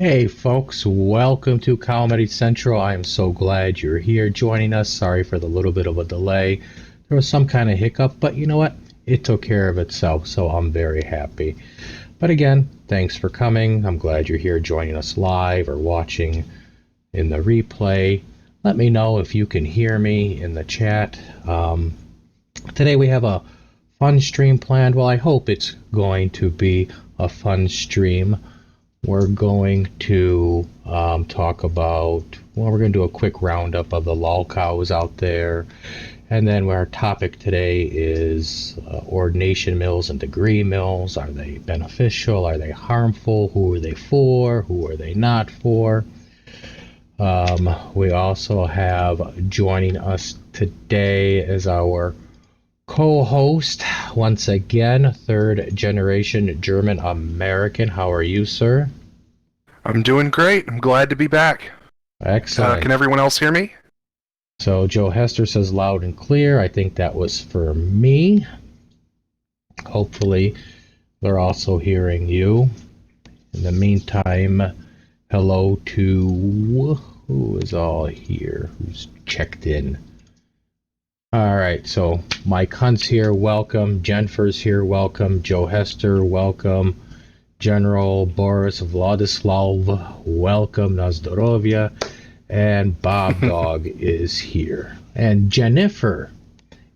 Hey folks, welcome to Comedy Central. I am so glad you're here joining us. Sorry for the little bit of a delay. There was some kind of hiccup, but you know what? It took care of itself, so I'm very happy. But again, thanks for coming. I'm glad you're here joining us live or watching in the replay. Let me know if you can hear me in the chat. Today we have a fun stream planned. Well, I hope it's going to be a fun stream. We're going to talk about, well, we're going to do a quick roundup of the lol cows out there. And then our topic today is ordination mills and degree mills. Are they beneficial? Are they harmful? Who are they for? Who are they not for? We also have joining us today as our co-host, once again, third generation German American. How are you, sir? I'm doing great. I'm glad to be back. Excellent. Can everyone else hear me? So Joe Hester says loud and clear. I think that was for me. Hopefully they're also hearing you. In the meantime, hello to who is all here, who's checked in. All right, so Mike Hunt's here, welcome. Jennifer's here, welcome. Joe Hester, welcome. General Boris Vladislav, welcome. Nazdorovia. And Bob Dog is here. And Jennifer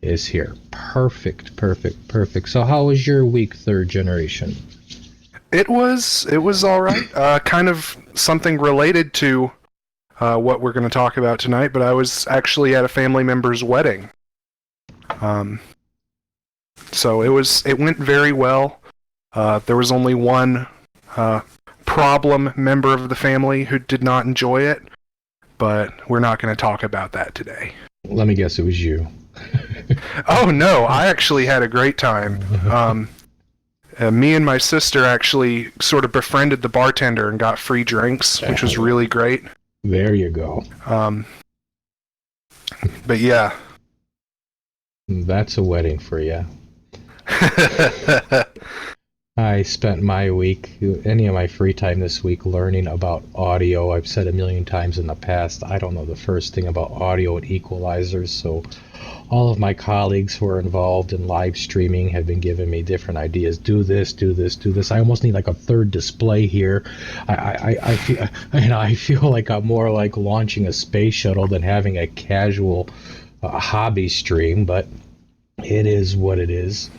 is here. Perfect. So how was your week, third generation? It was all right. Kind of something related to what we're going to talk about tonight, but I was actually at a family member's wedding. So it went very well. There was only one problem member of the family who did not enjoy it, but we're not going to talk about that today. Let me guess, it was you. Oh no, I actually had a great time. Me and my sister actually sort of befriended the bartender and got free drinks, which was really great. There you go. But yeah. That's a wedding for you. I spent my week, any of my free time this week, learning about audio. I've said a million times in the past, I don't know the first thing about audio and equalizers, so all of my colleagues who are involved in live streaming have been giving me different ideas. Do this. I almost need like a third display here. I feel like I'm more like launching a space shuttle than having a casual hobby stream, but it is what it is.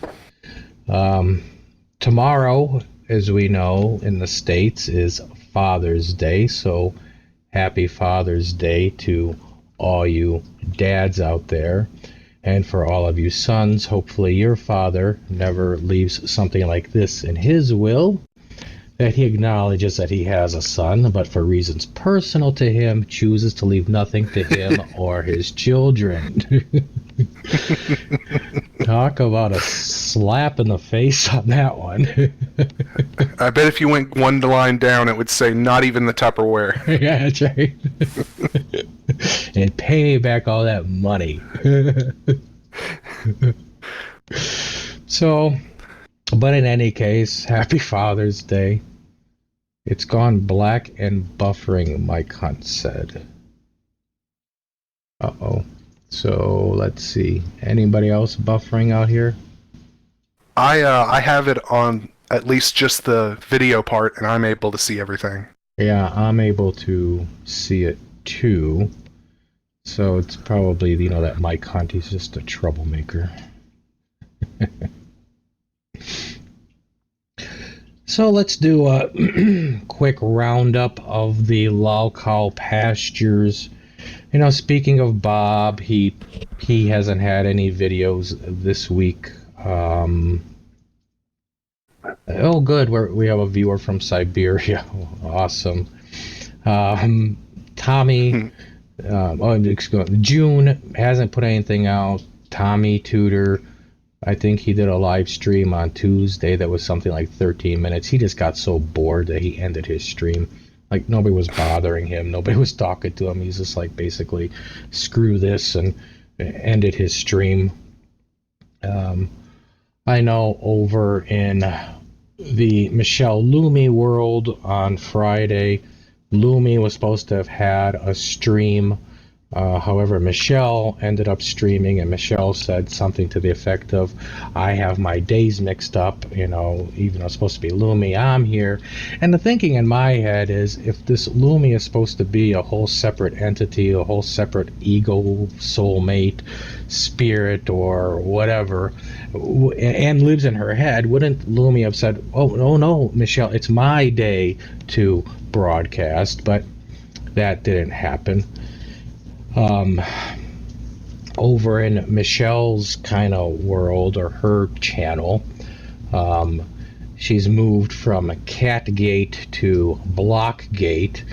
Tomorrow, as we know, in the States is Father's Day, so happy Father's Day to all you dads out there. And for all of you sons, hopefully your father never leaves something like this in his will, that he acknowledges that he has a son, but for reasons personal to him, chooses to leave nothing to him or his children. Talk about a slap in the face on that one. I bet if you went one line down, it would say, not even the Tupperware. Yeah, that's right. And pay me back all that money. So, but in any case, happy Father's Day. It's gone black and buffering, Mike Hunt said. Uh-oh. So, let's see. Anybody else buffering out here? I have it on at least just the video part, and I'm able to see everything. Yeah, I'm able to see it too. So it's probably, that Mike Hunt, he's just a troublemaker. So let's do a quick roundup of the lolcow pastures. Speaking of Bob, he hasn't had any videos this week. Oh, good. We have a viewer from Siberia. Awesome. Tommy, June hasn't put anything out. Tommy Tudor, I think he did a live stream on Tuesday that was something like 13 minutes. He just got so bored that he ended his stream. Like, nobody was bothering him. Nobody was talking to him. He's just like, basically, screw this, and ended his stream. I know over in the Michelle Lumi world on Friday. Lumi was supposed to have had a stream. However, Michelle ended up streaming, and Michelle said something to the effect of, I have my days mixed up, even though it's supposed to be Lumi, I'm here. And the thinking in my head is, if this Lumi is supposed to be a whole separate entity, a whole separate ego, soulmate, spirit, or whatever, and lives in her head, wouldn't Lumi have said, oh, no, Michelle, it's my day to broadcast? But that didn't happen. Over in Michelle's kind of world, or her channel, she's moved from Catgate to Blockgate.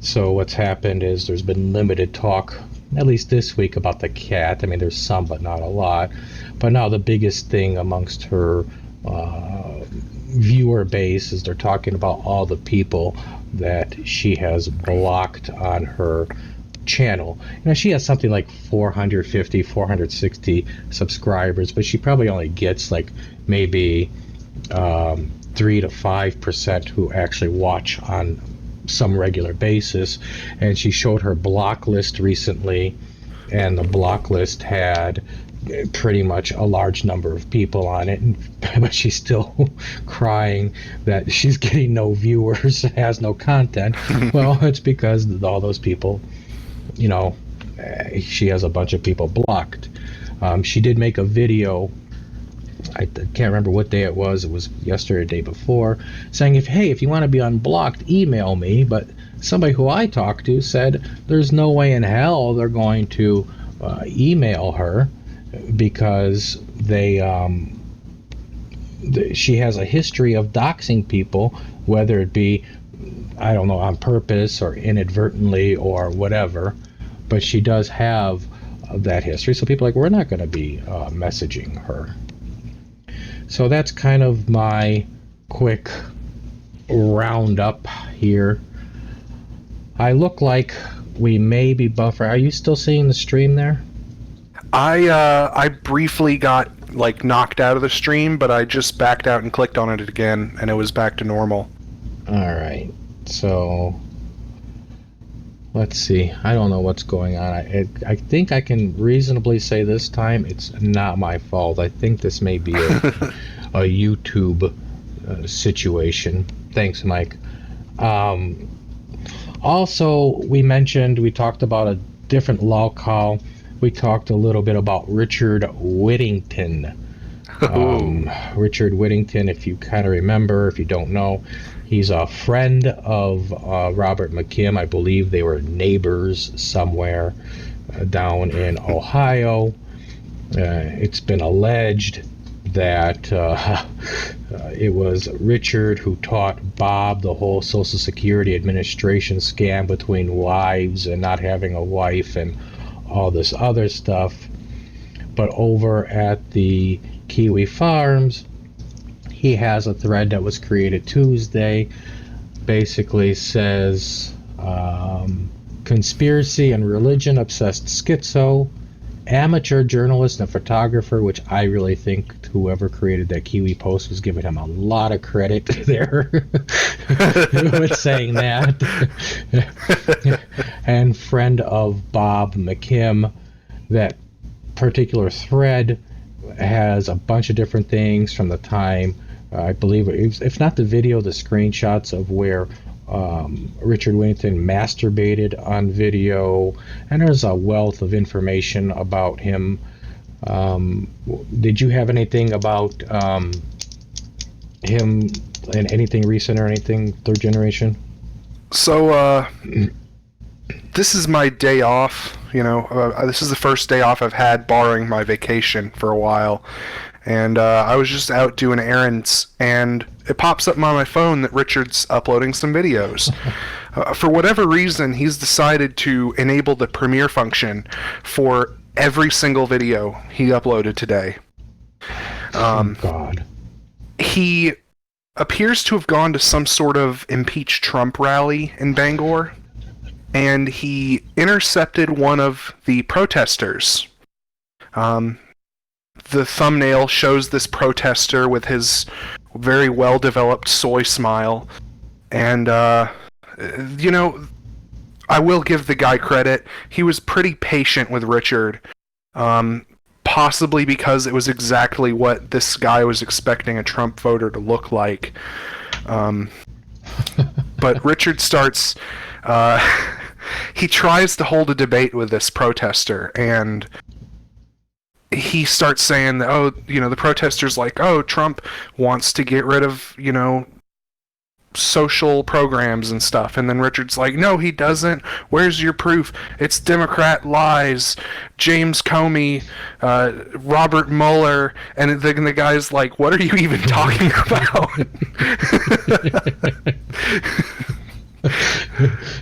So what's happened is there's been limited talk, at least this week, about the cat. I mean, there's some, but not a lot. But now the biggest thing amongst her viewer base is they're talking about all the people that she has blocked on her channel. She has something like 450, 460 subscribers, but she probably only gets like maybe 3 to 5% who actually watch on some regular basis. And she showed her block list recently, and the block list had pretty much a large number of people on it, but she's still crying that she's getting no viewers, has no content. Well, it's because all those people, she has a bunch of people blocked. She did make a video, I can't remember what day it was yesterday or the day before, saying, if you want to be unblocked, email me. But somebody who I talked to said there's no way in hell they're going to email her, because she has a history of doxing people, whether it be, I don't know, on purpose or inadvertently or whatever, but she does have that history. So people are like, we're not going to be messaging her. So that's kind of my quick roundup here. I look like we may be buffer. Are you still seeing the stream there? I briefly got knocked out of the stream, but I just backed out and clicked on it again, and it was back to normal. All right. So let's see. I don't know what's going on. I think I can reasonably say this time it's not my fault. I think this may be a YouTube situation. Thanks, Mike. Also, we talked about a different law call. We talked a little bit about Richard Whittington. Richard Whittington, if you kind of remember, if you don't know, he's a friend of Robert McKim. I believe they were neighbors somewhere down in Ohio. It's been alleged that it was Richard who taught Bob the whole Social Security Administration scam between wives and not having a wife and all this other stuff. But over at the Kiwi Farms, he has a thread that was created Tuesday, basically says conspiracy and religion obsessed schizo, amateur journalist and photographer, which I really think whoever created that Kiwi post was giving him a lot of credit there with saying that. And friend of Bob McKim. That particular thread has a bunch of different things from the time, I believe, if not the video, the screenshots of where Richard Whittington masturbated on video, and there's a wealth of information about him. Did you have anything about him, and anything recent or anything third generation? So this is my day off. This is the first day off I've had barring my vacation for a while. And I was just out doing errands, and it pops up on my phone that Richard's uploading some videos. For whatever reason, he's decided to enable the premiere function for every single video he uploaded today. Oh, God. He appears to have gone to some sort of impeach Trump rally in Bangor, and he intercepted one of the protesters. The thumbnail shows this protester with his very well-developed soy smile. And, you know, I will give the guy credit. He was pretty patient with Richard, possibly because it was exactly what this guy was expecting a Trump voter to look like. But Richard starts... he tries to hold a debate with this protester, and he starts saying that, oh, you know, the protester's like, oh, Trump wants to get rid of, you know, social programs and stuff. And then Richard's like, no, he doesn't. Where's your proof? It's Democrat lies. James Comey, Robert Mueller. And then the guy's like, what are you even talking about?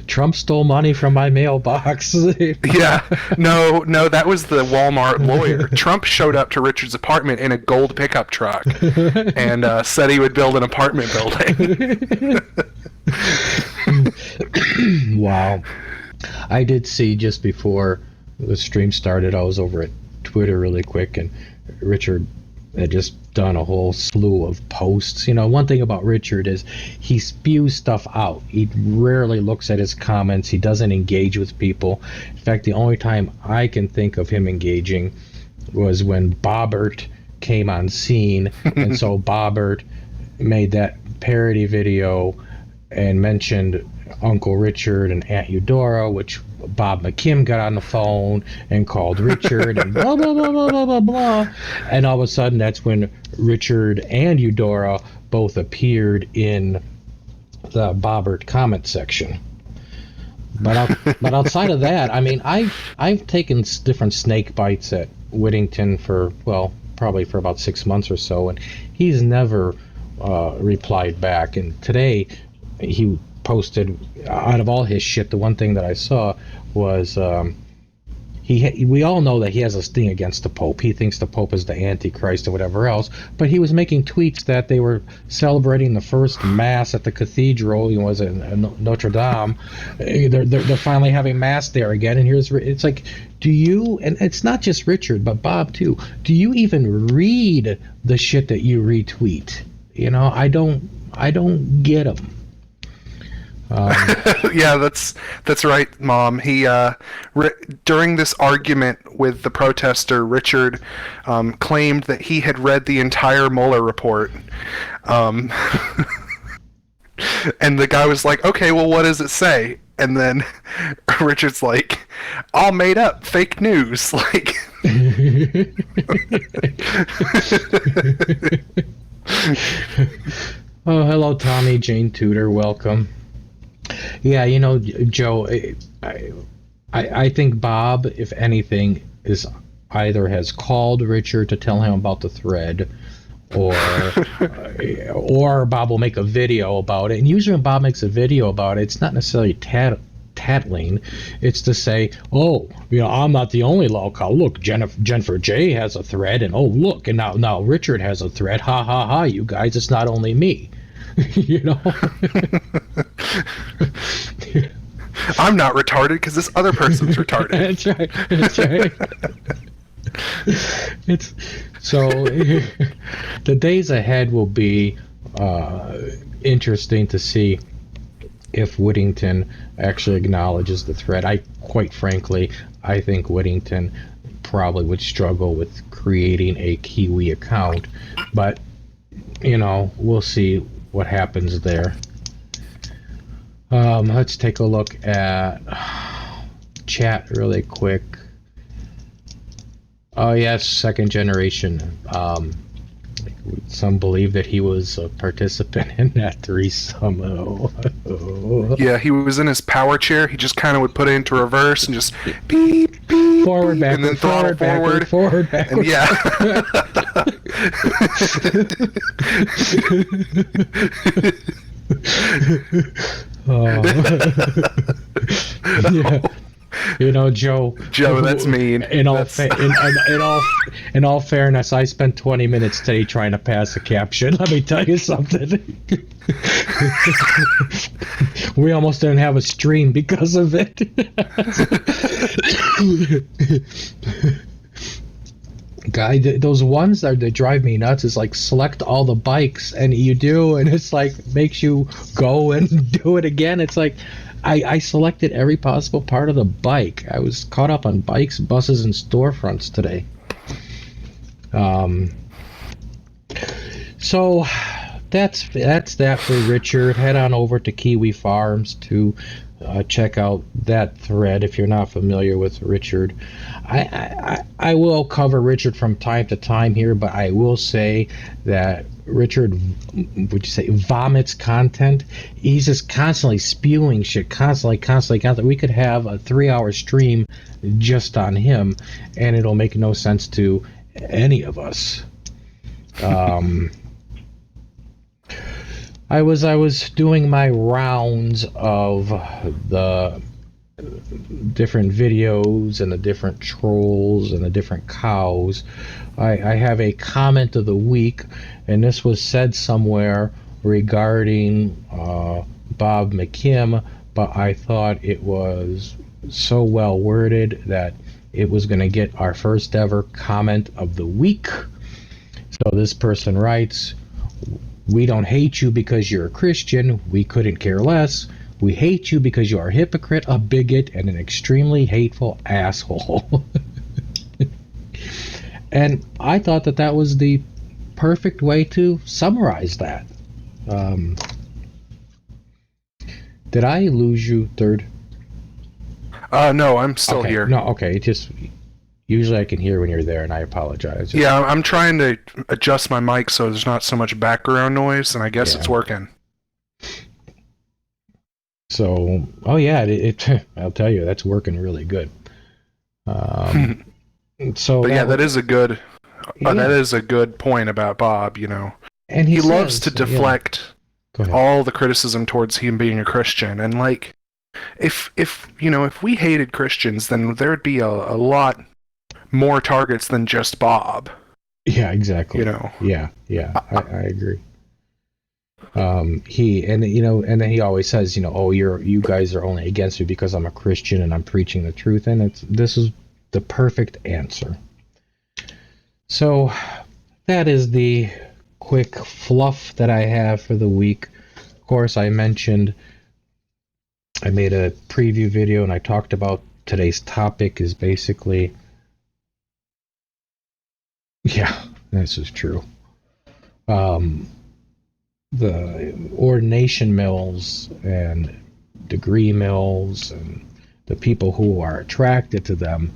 Trump stole money from my mailbox. Yeah, no, that was the Walmart lawyer. Trump showed up to Richard's apartment in a gold pickup truck and said he would build an apartment building. Wow. I did see just before the stream started, I was over at Twitter really quick, and Richard had just done a whole slew of posts. You know, one thing about Richard is he spews stuff out. He rarely looks at his comments. He doesn't engage with people. In fact, the only time I can think of him engaging was when Bobbert came on scene, and so Bobbert made that parody video and mentioned Uncle Richard and Aunt Eudora, which Bob McKim got on the phone and called Richard and blah, blah, blah, blah, blah, blah, blah. And all of a sudden, that's when Richard and Eudora both appeared in the Bobbert comment section. But outside of that, I mean, I've taken different snake bites at Whittington for, well, probably for about 6 months or so, and he's never replied back. And today, he posted, out of all his shit, the one thing that I saw was we all know that he has this thing against the Pope. He thinks the Pope is the Antichrist or whatever else, but he was making tweets that they were celebrating the first Mass at the cathedral. It was in Notre Dame. They're finally having Mass there again, and it's like, do you, and it's not just Richard, but Bob too, do you even read the shit that you retweet? You know, I don't get them. Yeah, that's right, Mom. He during this argument with the protester, Richard claimed that he had read the entire Mueller report, and the guy was like, "Okay, well, what does it say?" And then Richard's like, "All made up, fake news." Like, oh, hello, Tommy Jane Tudor, welcome. Yeah, you know, Joe, I think Bob, if anything, is either has called Richard to tell him about the thread, or Bob will make a video about it. And usually when Bob makes a video about it, it's not necessarily tattling. It's to say, oh, you know, I'm not the only lolcow. Look, Jennifer J has a thread, and oh, look, and now Richard has a thread. Ha ha ha, you guys, it's not only me. You know. I'm not retarded because this other person's retarded. That's right. It's so the days ahead will be interesting to see if Whittington actually acknowledges the threat. Quite frankly, I think Whittington probably would struggle with creating a Kiwi account, but you know, we'll see what happens there. Let's take a look at chat really quick. Oh yes, second generation. Some believe that he was a participant in that threesome. Oh. Yeah, he was in his power chair. He just kind of would put it into reverse and just beep, beep, forward, beep, backward, and then throttle forward, backward. And yeah. Oh. Yeah. You know, Joe, that's mean. In all fairness, I spent 20 minutes today trying to pass a caption. Let me tell you something. We almost didn't have a stream because of it. Guy, those ones that drive me nuts is like select all the bikes, and you do, and it's like makes you go and do it again. It's like I selected every possible part of the bike. I was caught up on bikes, buses, and storefronts today. So that's that for Richard. Head on over to Kiwi Farms to check out that thread if you're not familiar with Richard. I will cover Richard from time to time here, but I will say that Richard, would you say, vomits content. He's just constantly spewing shit, constantly. We could have a 3-hour stream just on him, and it'll make no sense to any of us. I was doing my rounds of the different videos and the different trolls and the different cows. I have a comment of the week, and this was said somewhere regarding Bob McKim, but I thought it was so well worded that it was going to get our first ever comment of the week. So this person writes, "We don't hate you because you're a Christian. We couldn't care less. We hate you because you are a hypocrite, a bigot, and an extremely hateful asshole." And I thought that was the perfect way to summarize that. Did I lose you, Third? No, I'm still here. No, okay. Usually I can hear when you're there, and I apologize. Yeah, I'm trying to adjust my mic so there's not so much background noise, and I guess it's working. So, I'll tell you, that's working really good. So, but that is a good. That is a good point about Bob. And he loves to deflect all the criticism towards him being a Christian, and like, if we hated Christians, then there would be a lot more targets than just Bob. Yeah, exactly. Yeah, I agree. And then he always says, you guys are only against me because I'm a Christian and I'm preaching the truth, and this is the perfect answer. So that is the quick fluff that I have for the week. Of course, I mentioned I made a preview video and I talked about today's topic is basically, yeah, this is true. The ordination mills and degree mills and the people who are attracted to them.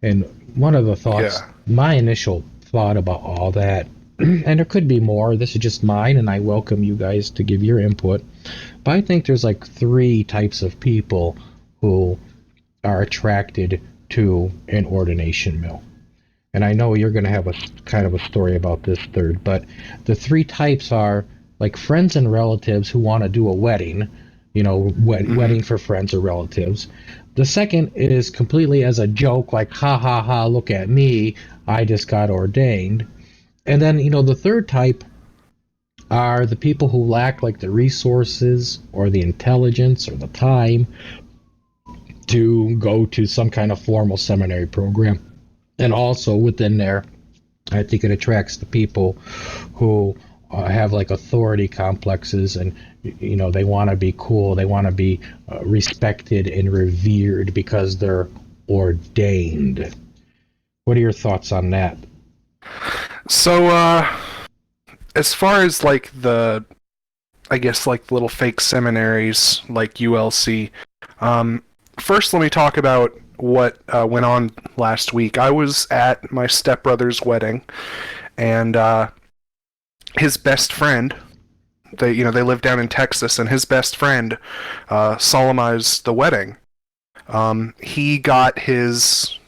And one of the thoughts, my initial thought about all that, and there could be more, this is just mine, and I welcome you guys to give your input, but I think there's like 3 types of people who are attracted to an ordination mill. And I know you're going to have a kind of a story about this, Third, but the 3 types are like friends and relatives who want to do a wedding, wedding for friends or relatives. The second is completely as a joke, like, ha ha ha, look at me, I just got ordained. And then, the third type are the people who lack like the resources or the intelligence or the time to go to some kind of formal seminary program. And also within there, I think it attracts the people who have like authority complexes, and they want to be cool, they want to be respected and revered because they're ordained. What are your thoughts on that? So as far as like the little fake seminaries like ULC, first let me talk about what went on last week. I was at my stepbrother's wedding, and his best friend, they live down in Texas, and his best friend solemnized the wedding. He got his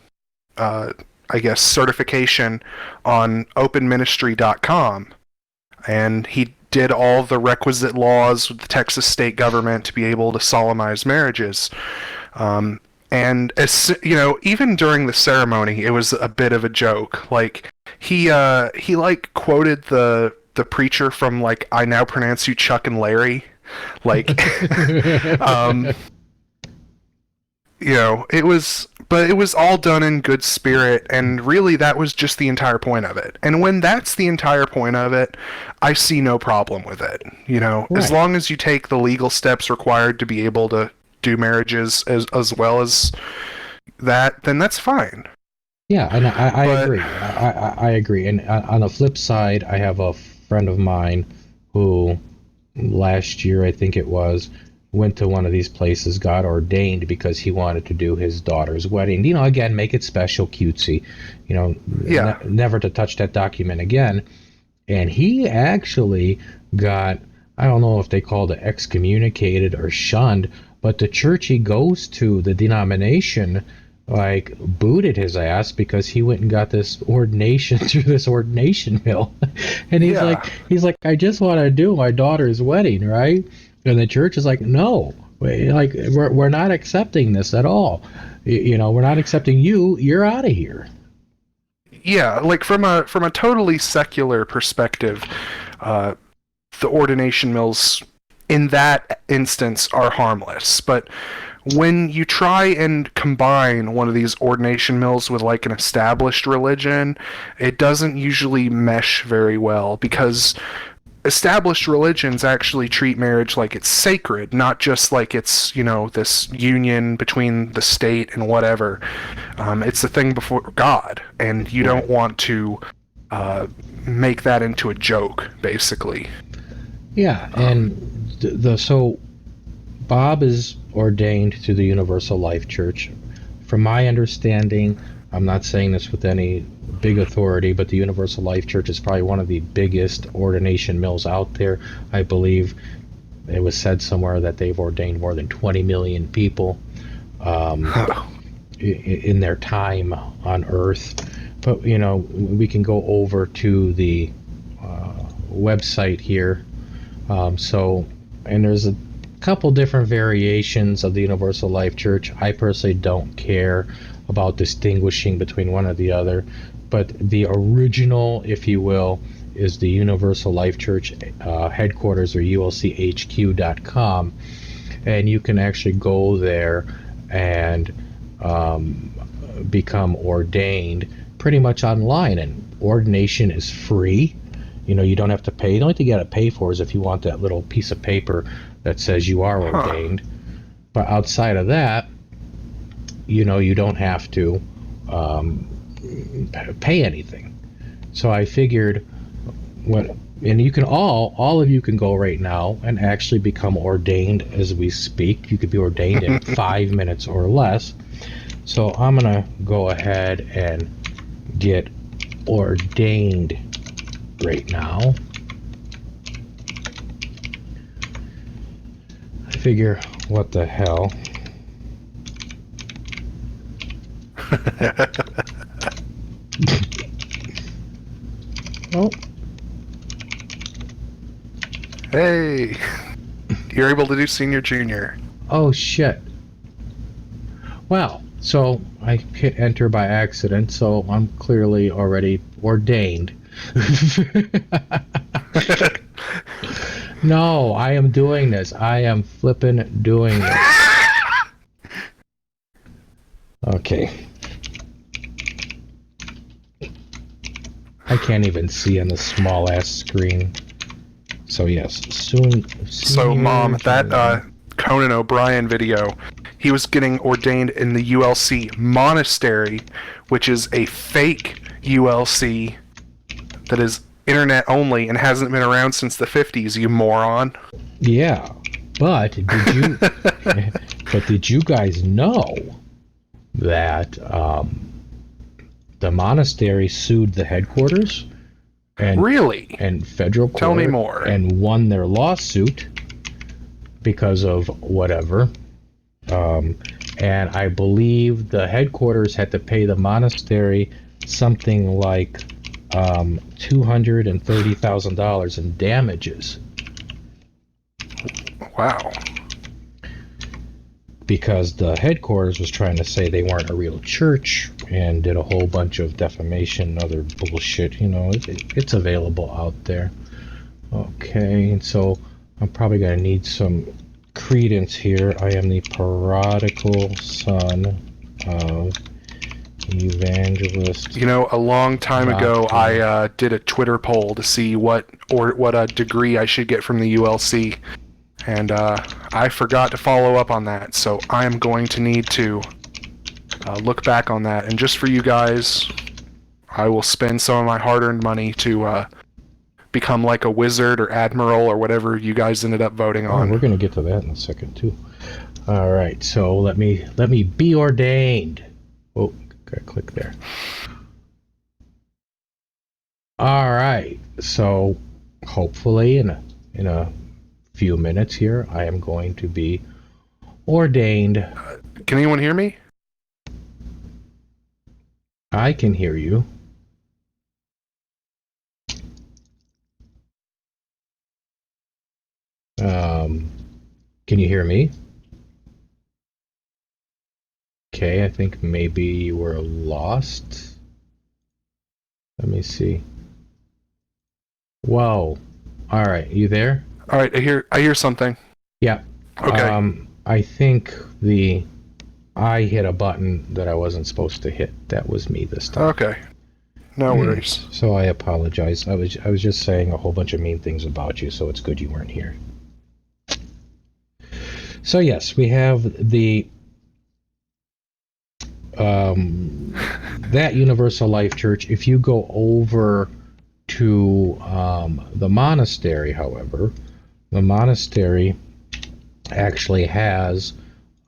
certification on openministry.com, and he did all the requisite laws with the Texas state government to be able to solemnize marriages. And even during the ceremony, it was a bit of a joke. Like he quoted the preacher from like "I Now Pronounce You Chuck and Larry," like But it was all done in good spirit, and really that was just the entire point of it. And when that's the entire point of it, I see no problem with it. As Right. long as you take the legal steps required to be able to do marriages as well as that, then that's fine. Yeah, and I But agree. I agree. And on the flip side, I have a friend of mine who last year, I think it was, went to one of these places, got ordained because he wanted to do his daughter's wedding. Again, make it special, cutesy. yeah, Never to touch that document again. And he actually got, I don't know if they called it excommunicated or shunned, but the church he goes to, the denomination, like booted his ass because he went and got this ordination through this ordination mill. And yeah, he's like, I just want to do my daughter's wedding, right? And the church is like, no, we're not accepting this at all. We're not accepting you. You're out of here. yeah. Like from a totally secular perspective, uh, the ordination mills in that instance are harmless. But when you try and combine one of these ordination mills with like an established religion, it doesn't usually mesh very well because established religions actually treat marriage like it's sacred, not just like it's, this union between the state and whatever. It's the thing before God, and you don't Right. want to uh, make that into a joke, basically. Yeah, Um, and so Bob is ordained to the Universal Life Church. From my understanding, I'm not saying this with any big authority, but the Universal Life Church is probably one of the biggest ordination mills out there. I believe it was said somewhere that they've ordained more than 20 million people um, in their time on Earth. But, we can go over to the website here. And there's a couple different variations of the Universal Life Church. I personally don't care about distinguishing between one or the other, but the original, if you will, is the Universal Life Church headquarters, or ulchq.com, and you can actually go there and become ordained pretty much online. And ordination is free. You don't have to pay. The only thing you got to pay for is if you want that little piece of paper that says you are huh. ordained. But outside of that, you don't have to um, pay anything. So I figured, and you can all of you can go right now and actually become ordained as we speak. You could be ordained in 5 minutes or less. So I'm gonna go ahead and get ordained right now. I figure, what the hell? Oh, Hey, you're able to do senior junior. oh shit. Well, so I hit enter by accident, so I'm clearly already ordained. No, I am doing this. I am flippin' doing this. Okay. I can't even see on the small ass screen. So yes, soon. So, Mom, that Conan O'Brien video, he was getting ordained in the ULC monastery, which is a fake ULC that is internet only and hasn't been around since the 50s, you moron. Yeah, but did you? But did you guys know that the monastery sued the headquarters and Really? and federal court Tell me more. and won their lawsuit because of whatever. And I believe the headquarters had to pay the monastery something like $230,000 in damages Wow. because the headquarters was trying to say they weren't a real church and did a whole bunch of defamation and other bullshit. It's available out there. Okay, and so I'm probably going to need some credence here. I am the prodigal son of Evangelist. You know, a long time ago, I did a Twitter poll to see what degree I should get from the ULC, and I forgot to follow up on that. So I am going to need to look back on that, and just for you guys, I will spend some of my hard-earned money to become like a wizard or admiral or whatever you guys ended up voting on. We're going to get to that in a second too. All right, so let me be ordained. Oh, gotta click there. All right, so hopefully in a few minutes here, I am going to be ordained. Can anyone hear me? I can hear you. Can you hear me? Okay, I think maybe you were lost. Let me see. Whoa. All right, you there? All right, I hear something. Yeah. Okay. I think I hit a button that I wasn't supposed to hit. That was me this time. Okay. No worries. So I apologize. I was just saying a whole bunch of mean things about you, so it's good you weren't here. So yes, we have the that Universal Life Church. If you go over to the monastery, however, the monastery actually has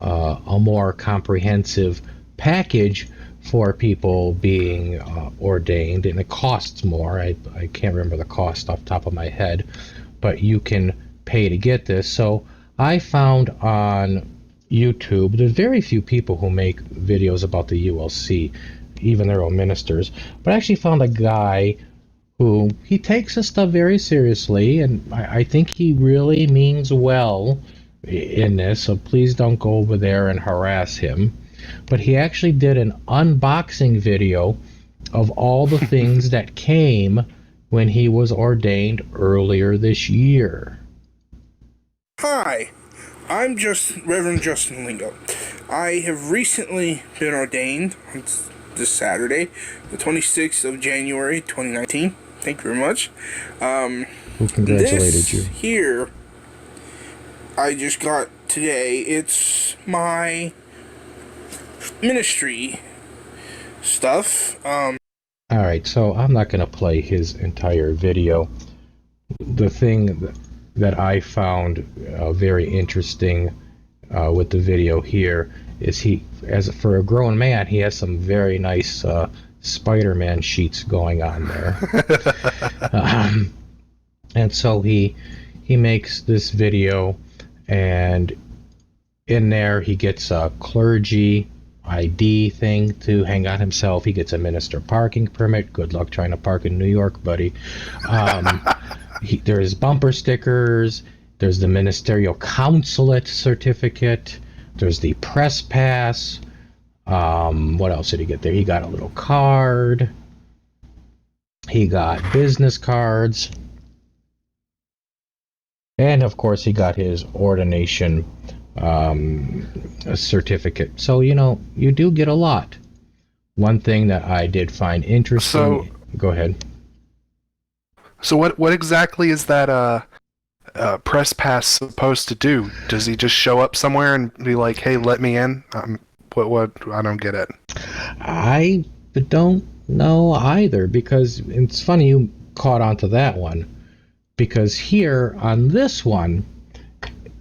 a more comprehensive package for people being ordained, and it costs more. I can't remember the cost off the top of my head, but you can pay to get this. So I found on YouTube, there's very few people who make videos about the ULC, even their own ministers, but I actually found a guy who, he takes this stuff very seriously, and I think he really means well in this, so please don't go over there and harass him. But he actually did an unboxing video of all the things that came when he was ordained earlier this year. Hi, I'm Reverend Justin Lingo. I have recently been ordained on this Saturday, the 26th of January, 2019. Thank you very much. Who congratulated this you? Here, I just got today. It's my ministry stuff. All right, so I'm not going to play his entire video. The thing that I found very interesting with the video here is for a grown man, he has some very nice Spider-Man sheets going on there. And so he makes this video, and in there he gets a clergy ID thing to hang on himself. He gets a minister parking permit. Good luck trying to park in New York, buddy. There's bumper stickers. There's the ministerial consulate certificate. There's the press pass. What else did he get there? He got a little card. He got business cards. And of course he got his ordination certificate. So, you do get a lot. One thing that I did find interesting... Go ahead. So what exactly is that press pass supposed to do? Does he just show up somewhere and be like, "Hey, let me in"? What? I don't get it. I don't know either, because it's funny you caught on to that one, because here on this one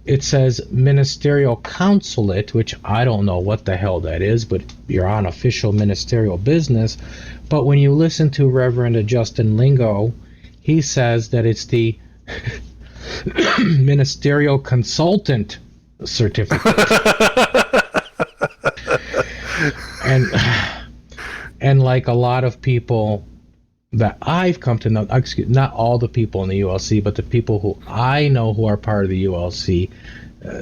it says ministerial consulate, which I don't know what the hell that is, but you're on official ministerial business. But when you listen to Reverend Justin Lingo, he says that it's the ministerial consultant certificate. and like a lot of people that I've come to know, not all the people in the ULC, but the people who I know who are part of the ULC,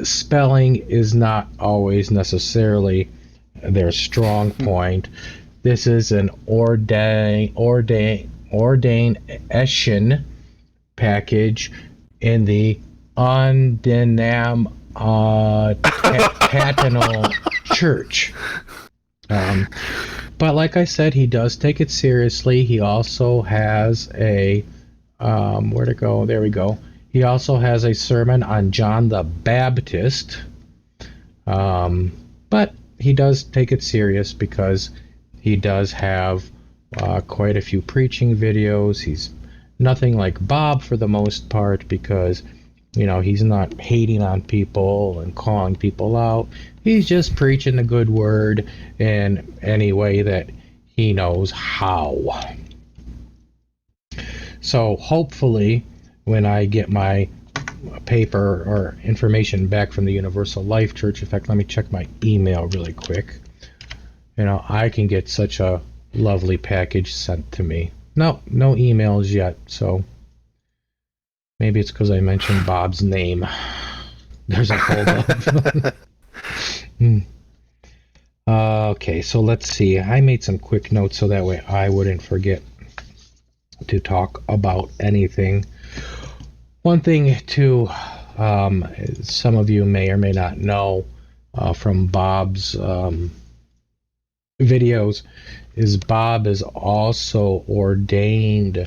spelling is not always necessarily their strong point. This is an ordination package in the ordination Patinal church. But like I said, he does take it seriously. He also has a where to go? There we go. He also has a sermon on John the Baptist. But he does take it serious because he does have quite a few preaching videos. He's nothing like Bob for the most part because, you know, he's not hating on people and calling people out. He's just preaching the good word in any way that he knows how. So hopefully when I get my paper or information back from the Universal Life Church, in fact, let me check my email really quick. You know, I can get such a lovely package sent to me. No emails yet, so maybe it's because I mentioned Bob's name. There's a hold up. Okay, so let's see. I made some quick notes so that way I wouldn't forget to talk about anything. One thing, too, some of you may or may not know from Bob's videos, is Bob is also ordained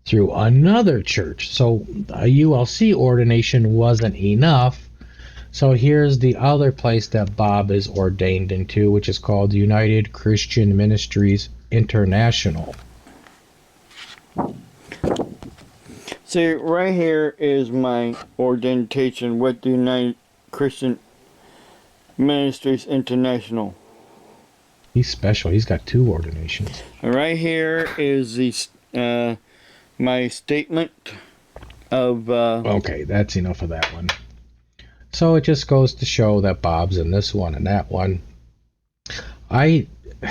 through another church. So a ULC ordination wasn't enough. So here's the other place that Bob is ordained into, which is called United Christian Ministries International. See, right here is my ordination with the United Christian Ministries International. He's special. He's got 2 ordinations. Right here is the my statement of... Okay, that's enough of that one. So it just goes to show that Bob's in this one and that one. I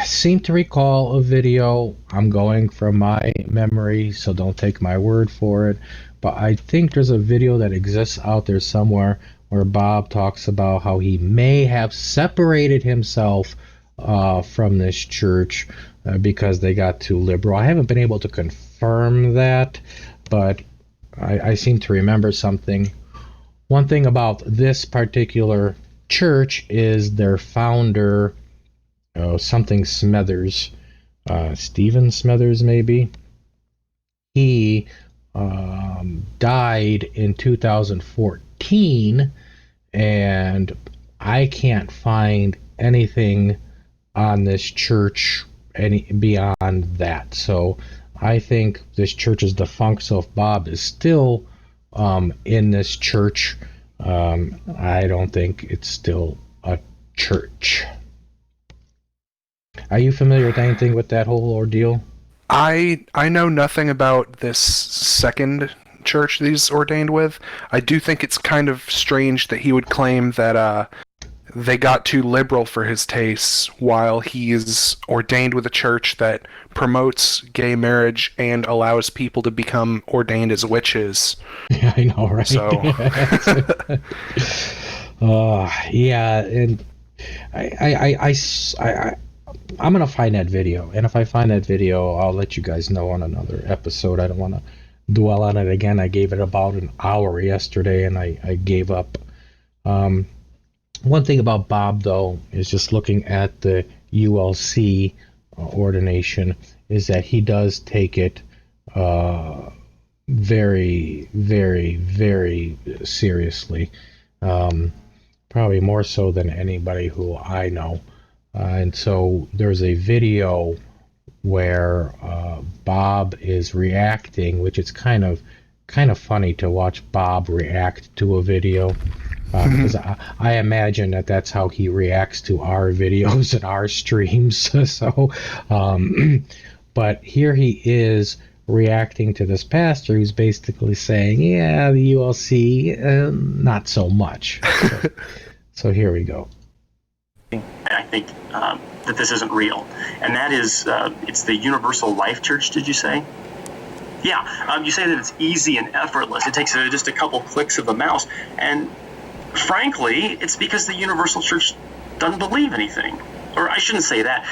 seem to recall a video. I'm going from my memory, so don't take my word for it. But I think there's a video that exists out there somewhere where Bob talks about how he may have separated himself from this church because they got too liberal. I haven't been able to confirm that, but I seem to remember something. One thing about this particular church is their founder, something Smethers, Stephen Smethers maybe. He died in 2014, and I can't find anything on this church any beyond that. So I think this church is defunct. So if Bob is still in this church, I don't think it's still a church. Are you familiar with anything with that whole ordeal? I know nothing about this second church that he's ordained with. I do think it's kind of strange that he would claim that they got too liberal for his tastes while he is ordained with a church that promotes gay marriage and allows people to become ordained as witches. Yeah, I know, right? So, yeah, and I'm gonna find that video, and if I find that video, I'll let you guys know on another episode. I don't want to dwell on it again. I gave it about an hour yesterday, and I gave up. One thing about Bob, though, is just looking at the ULC ordination, is that he does take it very, very, very seriously. Probably more so than anybody who I know. And so there's a video where Bob is reacting, which is kind of funny to watch Bob react to a video. Because I imagine that's how he reacts to our videos and our streams. So, but here he is reacting to this pastor who's basically saying, yeah, the ULC, not so much. So here we go. I think that this isn't real. And that is, it's the Universal Life Church, did you say? Yeah, you say that it's easy and effortless. It takes just a couple clicks of a mouse. And frankly, it's because the Universal Church doesn't believe anything. Or I shouldn't say that.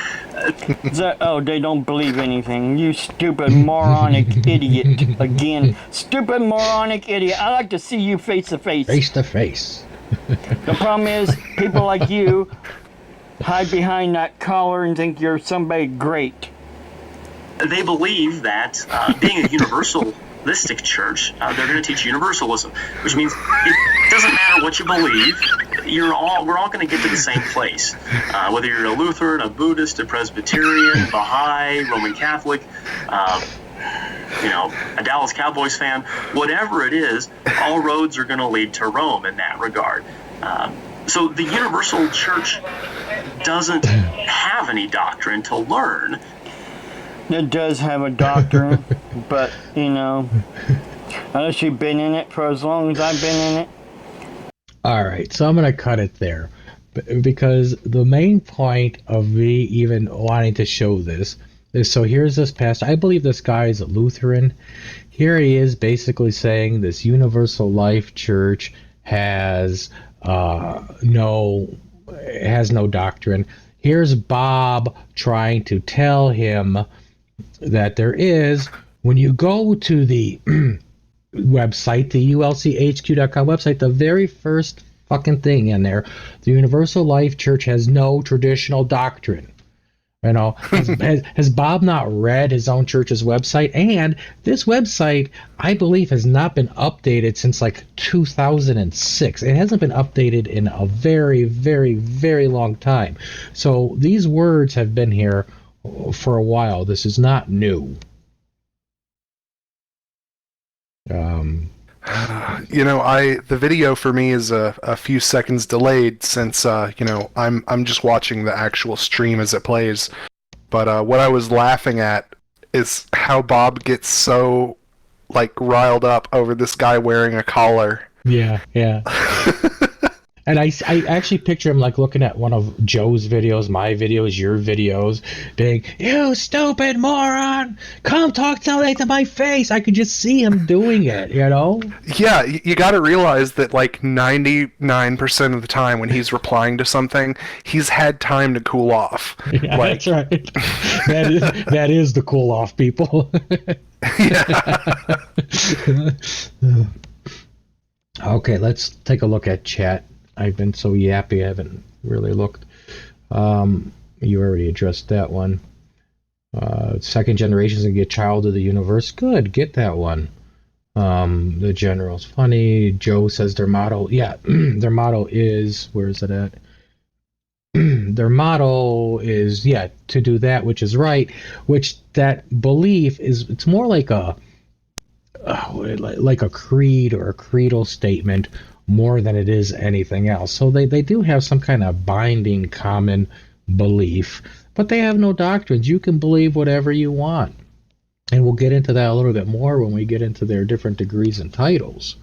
They don't believe anything. You stupid moronic idiot. Again, stupid moronic idiot. I like to see you face to face. Face to face. The problem is, people like you hide behind that collar and think you're somebody great. They believe that being a universalistic church, they're going to teach universalism, which means it doesn't matter what you believe. We're all going to get to the same place. Whether you're a Lutheran, a Buddhist, a Presbyterian, Baha'i, Roman Catholic, a Dallas Cowboys fan, whatever it is, all roads are going to lead to Rome in that regard. So the universal church doesn't have any doctrine to learn. It does have a doctrine, but, unless you've been in it for as long as I've been in it. All right, so I'm going to cut it there because the main point of me even wanting to show this is, so here's this pastor. I believe this guy is a Lutheran. Here he is basically saying this Universal Life Church has no doctrine. Here's Bob trying to tell him that there is. When you go to the website, the ulchq.com website, the very first fucking thing in there, the Universal Life Church has no traditional doctrine. Has Bob not read his own church's website? And this website, I believe, has not been updated since like 2006. It hasn't been updated in a very, very, very long time. So these words have been here for a while. This is not new. The video for me is a few seconds delayed since I'm just watching the actual stream as it plays. But what I was laughing at is how Bob gets so riled up over this guy wearing a collar. Yeah. And I actually picture him looking at one of Joe's videos, my videos, your videos, being, "You stupid moron! Come talk something to my face!" I could just see him doing it, Yeah, you got to realize that 99% of the time when he's replying to something, he's had time to cool off. Yeah, that's right. That is the cool off, people. Yeah. Okay, let's take a look at chat. I've been so yappy, I haven't really looked. You already addressed that one. Second generation's gonna get Child of the Universe. Good, get that one. The General's funny. Joe says their motto, their motto is, where is it at? Their motto is, to do that which is right, which that belief is, it's more like a creed or a creedal statement more than it is anything else. So they do have some kind of binding common belief, but they have no doctrines. You can believe whatever you want. And we'll get into that a little bit more when we get into their different degrees and titles.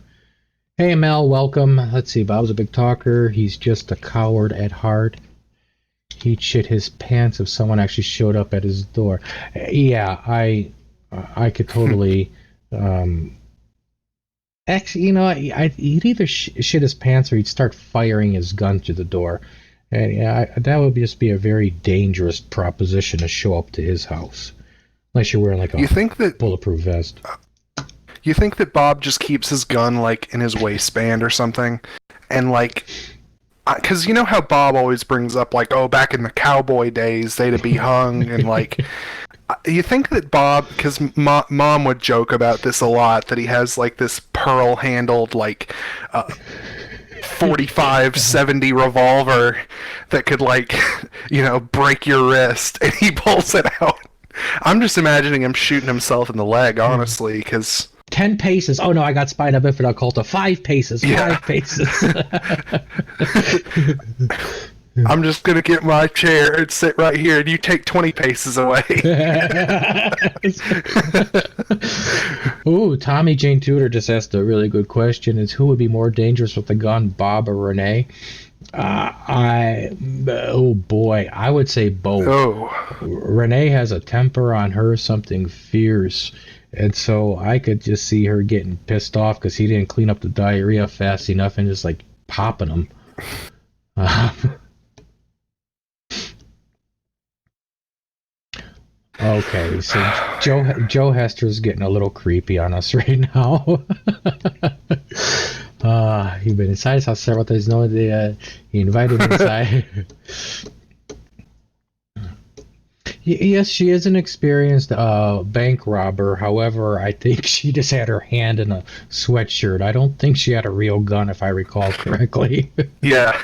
Hey, Mel, welcome. Let's see, Bob's a big talker. He's just a coward at heart. He'd shit his pants if someone actually showed up at his door. Yeah, I could totally... Actually, he'd either shit his pants or he'd start firing his gun through the door. And that would just be a very dangerous proposition to show up to his house. Unless you're wearing a bulletproof vest. You think that Bob just keeps his gun in his waistband or something? And because you know how Bob always brings up back in the cowboy days they'd be hung and you think that Bob, because mom would joke about this a lot, that he has this pearl handled 45-70 revolver that could break your wrist, and he pulls it out. I'm just imagining him shooting himself in the leg, honestly, because 10 paces. Oh no, I got spied up infidel cult. 5 paces. 5 paces. I'm just going to get my chair and sit right here, and you take 20 paces away. Ooh, Tommy Jane Tudor just asked a really good question. Is who would be more dangerous with a gun, Bob or Renee? Oh boy, I would say both. Oh. Renee has a temper on her, something fierce. And so I could just see her getting pissed off because he didn't clean up the diarrhea fast enough and just popping them. Okay, so Joe Hester's getting a little creepy on us right now. He'd been inside his house several times. No, he invited me inside. Yes, she is an experienced bank robber. However, I think she just had her hand in a sweatshirt. I don't think she had a real gun, if I recall correctly. Yeah.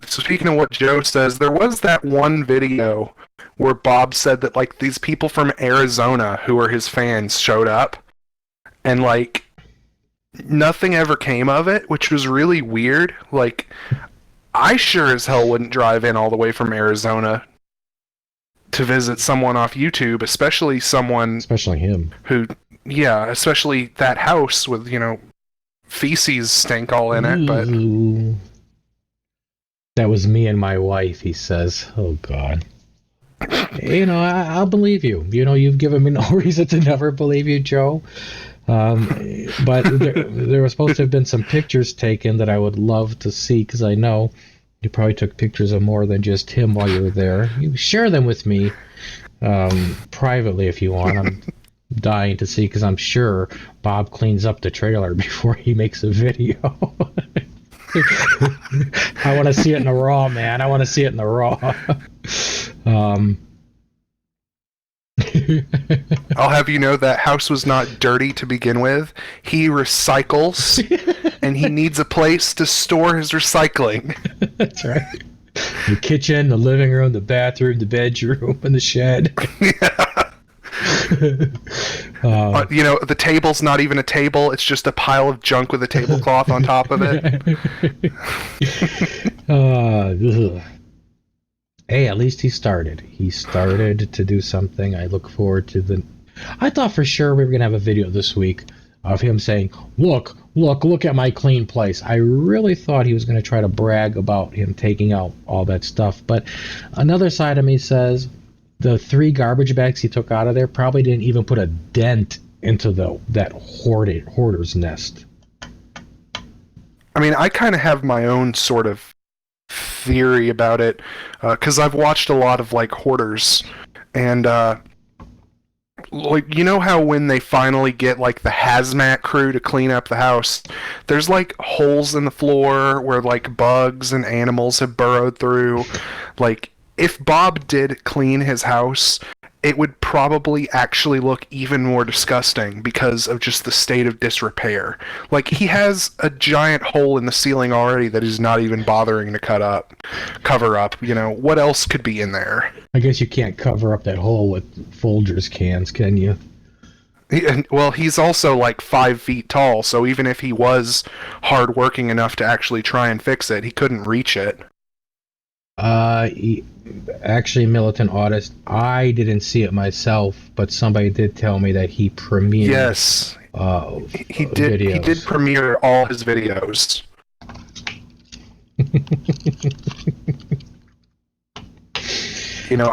Speaking of what Joe says, there was that one video where Bob said that, like, these people from Arizona who were his fans showed up, and, like, nothing ever came of it, which was really weird. Like, I sure as hell wouldn't drive in all the way from Arizona to visit someone off YouTube, especially him. who, yeah, especially that house with, feces stank all in it, but... Ooh. That was me and my wife, he says. Oh, God. I'll believe you. You've given me no reason to never believe you, Joe. But there were supposed to have been some pictures taken that I would love to see, because I know you probably took pictures of more than just him while you were there. You share them with me privately if you want. I'm dying to see, because I'm sure Bob cleans up the trailer before he makes a video. I want to see it in the raw, man. I want to see it in the raw. I'll have you know that house was not dirty to begin with. He recycles, and he needs a place to store his recycling. That's right. The kitchen, the living room, the bathroom, the bedroom, and the shed. Yeah. The table's not even a table. It's just a pile of junk with a tablecloth on top of it. Hey, at least he started. He started to do something. I look forward to I thought for sure we were going to have a video this week of him saying, look at my clean place. I really thought he was going to try to brag about him taking out all that stuff. But another side of me says the 3 garbage bags he took out of there probably didn't even put a dent into that hoarder's nest. I mean, I kind of have my own sort of theory about it, because I've watched a lot of, like, hoarders, and like, you know how when they finally get, like, the hazmat crew to clean up the house, there's, like, holes in the floor where, like, bugs and animals have burrowed through. Like, if Bob did clean his house, it would probably actually look even more disgusting because of just the state of disrepair. Like, he has a giant hole in the ceiling already that he's not even bothering to cover up. What else could be in there? I guess you can't cover up that hole with Folgers cans, can you? Well, he's also like 5 feet tall, so even if he was hardworking enough to actually try and fix it, he couldn't reach it. Actually, Militant Autist, I didn't see it myself, but somebody did tell me that he premiered. Yes, he did. Videos. He did premiere all his videos.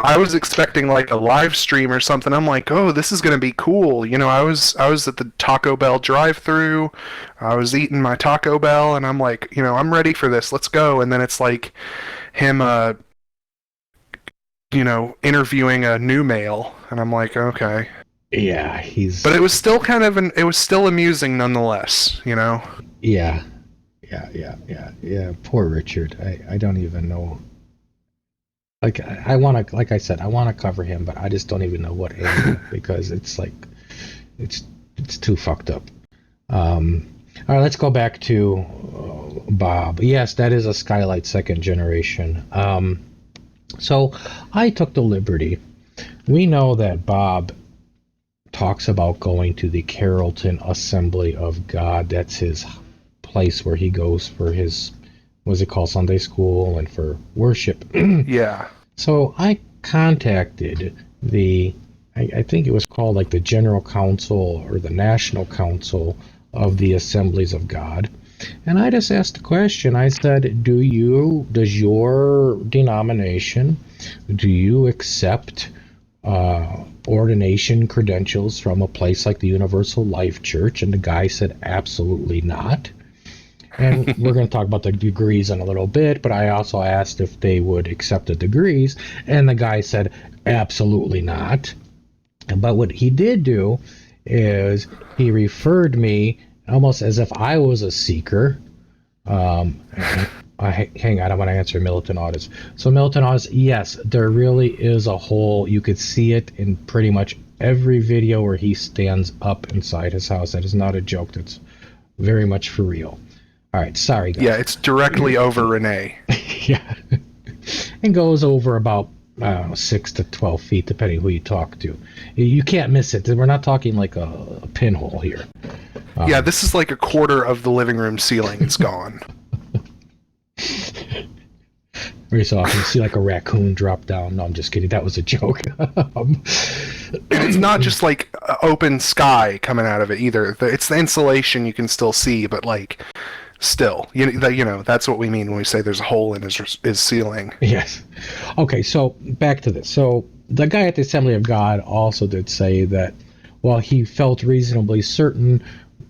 I was expecting like a live stream or something. I'm like, oh, this is gonna be cool. I was at the Taco Bell drive-through. I was eating my Taco Bell, and I'm like, I'm ready for this. Let's go. And then it's like him, interviewing a new male, and I'm like, okay. Yeah, But it was still it was still amusing nonetheless. Yeah. Poor Richard. I don't even know. Like, like I said, I want to cover him, but I just don't even know what angle, because it's like, it's too fucked up. All right, let's go back to Bob. Yes, that is a Skylight 2nd generation. So I took the liberty. We know that Bob talks about going to the Carrollton Assembly of God. That's his place where he goes for his, what's it called, Sunday school and for worship. Yeah. So I contacted I think it was called like the General Council or the National Council of the Assemblies of God. And I just asked the question. I said, does your denomination, do you accept ordination credentials from a place like the Universal Life Church? And the guy said, absolutely not. And we're going to talk about the degrees in a little bit, but I also asked if they would accept the degrees, and the guy said, absolutely not. But what he did do is he referred me almost as if I was a seeker. Hang on, I want to answer militant audits. So militant audits, yes, there really is a hole. You could see it in pretty much every video where he stands up inside his house. That is not a joke. That's very much for real. All right, sorry, guys. Yeah, it's directly over Renee. Yeah. And goes over about 6 to 12 feet, depending who you talk to. You can't miss it. We're not talking like a pinhole here. Yeah, this is like a quarter of the living room ceiling is gone. Very so often you see like a raccoon drop down. No, I'm just kidding. That was a joke. It's not just like open sky coming out of it either. It's the insulation you can still see, but like still, you know, that's what we mean when we say there's a hole in his ceiling. Yes. Okay, so back to this. So the guy at the Assembly of God also did say that while he felt reasonably certain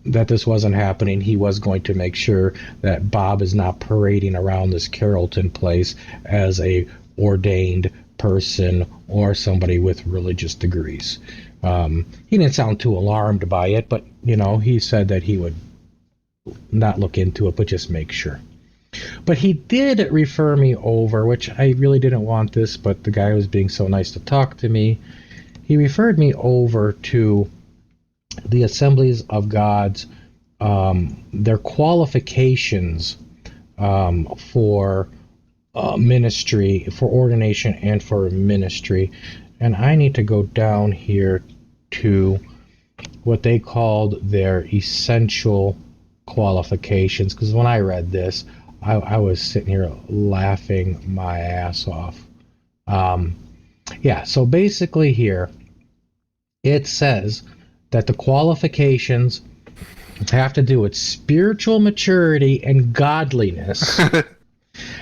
that this wasn't happening, he was going to make sure that Bob is not parading around this Carrollton place as a ordained person or somebody with religious degrees. He didn't sound too alarmed by it, but, you know, he said that he would not look into it, but just make sure. But he did refer me over, which I really didn't want this, but the guy was being so nice to talk to me. He referred me over to the Assemblies of God's, their qualifications for ministry, for ordination and for ministry. And I need to go down here to what they called their essential qualifications, because when I read this, I was sitting here laughing my ass off. Yeah, so basically here, it says that the qualifications have to do with spiritual maturity and godliness.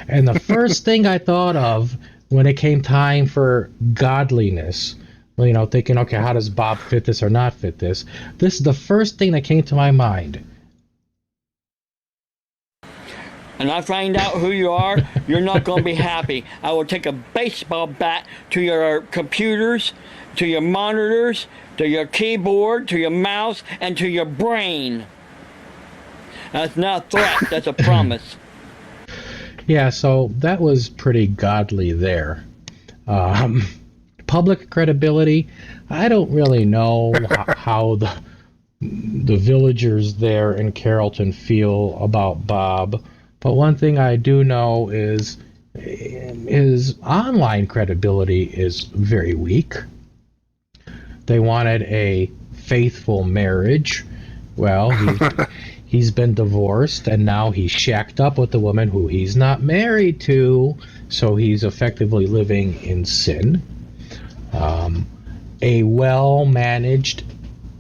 And the first thing I thought of when it came time for godliness, well, you know, thinking, okay, how does Bob fit this or not fit this? This is the first thing that came to my mind. And I find out who you are, you're not going to be happy. I will take a baseball bat to your computers, to your monitors, to your keyboard, to your mouse, and to your brain. That's not a threat, that's a promise. Yeah, so that was pretty godly there. Public credibility, I don't really know how the villagers there in Carrollton feel about Bob, but one thing I do know is his online credibility is very weak. They wanted a faithful marriage. Well, he's been divorced, and now he's shacked up with a woman who he's not married to, so he's effectively living in sin. A well-managed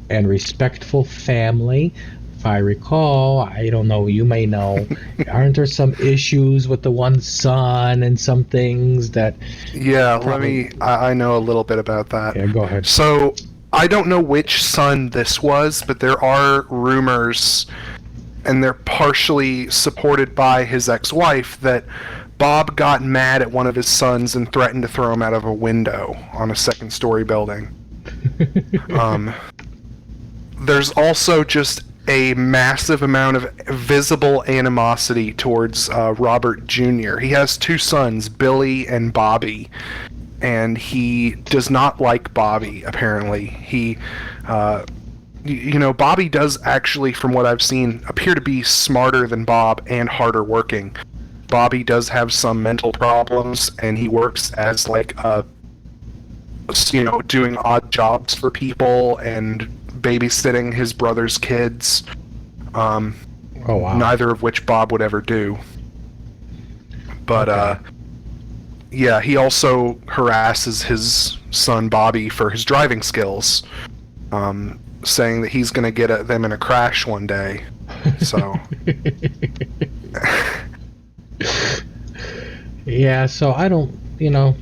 and respectful family. If I recall, I don't know, you may know, aren't there some issues with the one son and some things that... Yeah, I know a little bit about that. Yeah, go ahead. So, I don't know which son this was, but there are rumors, and they're partially supported by his ex-wife, that Bob got mad at one of his sons and threatened to throw him out of a window on a second-story building. There's also just a massive amount of visible animosity towards Robert Jr. He has two sons, Billy and Bobby, and he does not like Bobby, apparently. He, you know, Bobby does actually, from what I've seen, appear to be smarter than Bob and harder working. Bobby does have some mental problems, and he works as like you know, doing odd jobs for people and babysitting his brother's kids. Oh, wow. Neither of which Bob would ever do. But, okay. Yeah, he also harasses his son Bobby for his driving skills, saying that he's going to get at them in a crash one day. So... Yeah, so I don't, you know,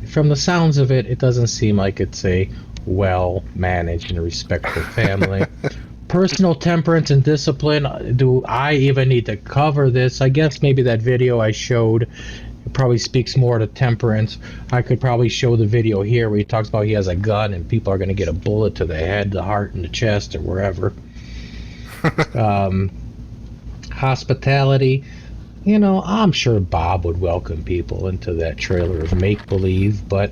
from the sounds of it, it doesn't seem like it's a well-managed and respectful family. Personal temperance and discipline, do I even need to cover this? I guess maybe that video I showed It probably speaks more to temperance. I could probably show the video here where he talks about he has a gun and people are going to get a bullet to the head, the heart, and the chest, or wherever. Hospitality. You know, I'm sure Bob would welcome people into that trailer of make-believe, but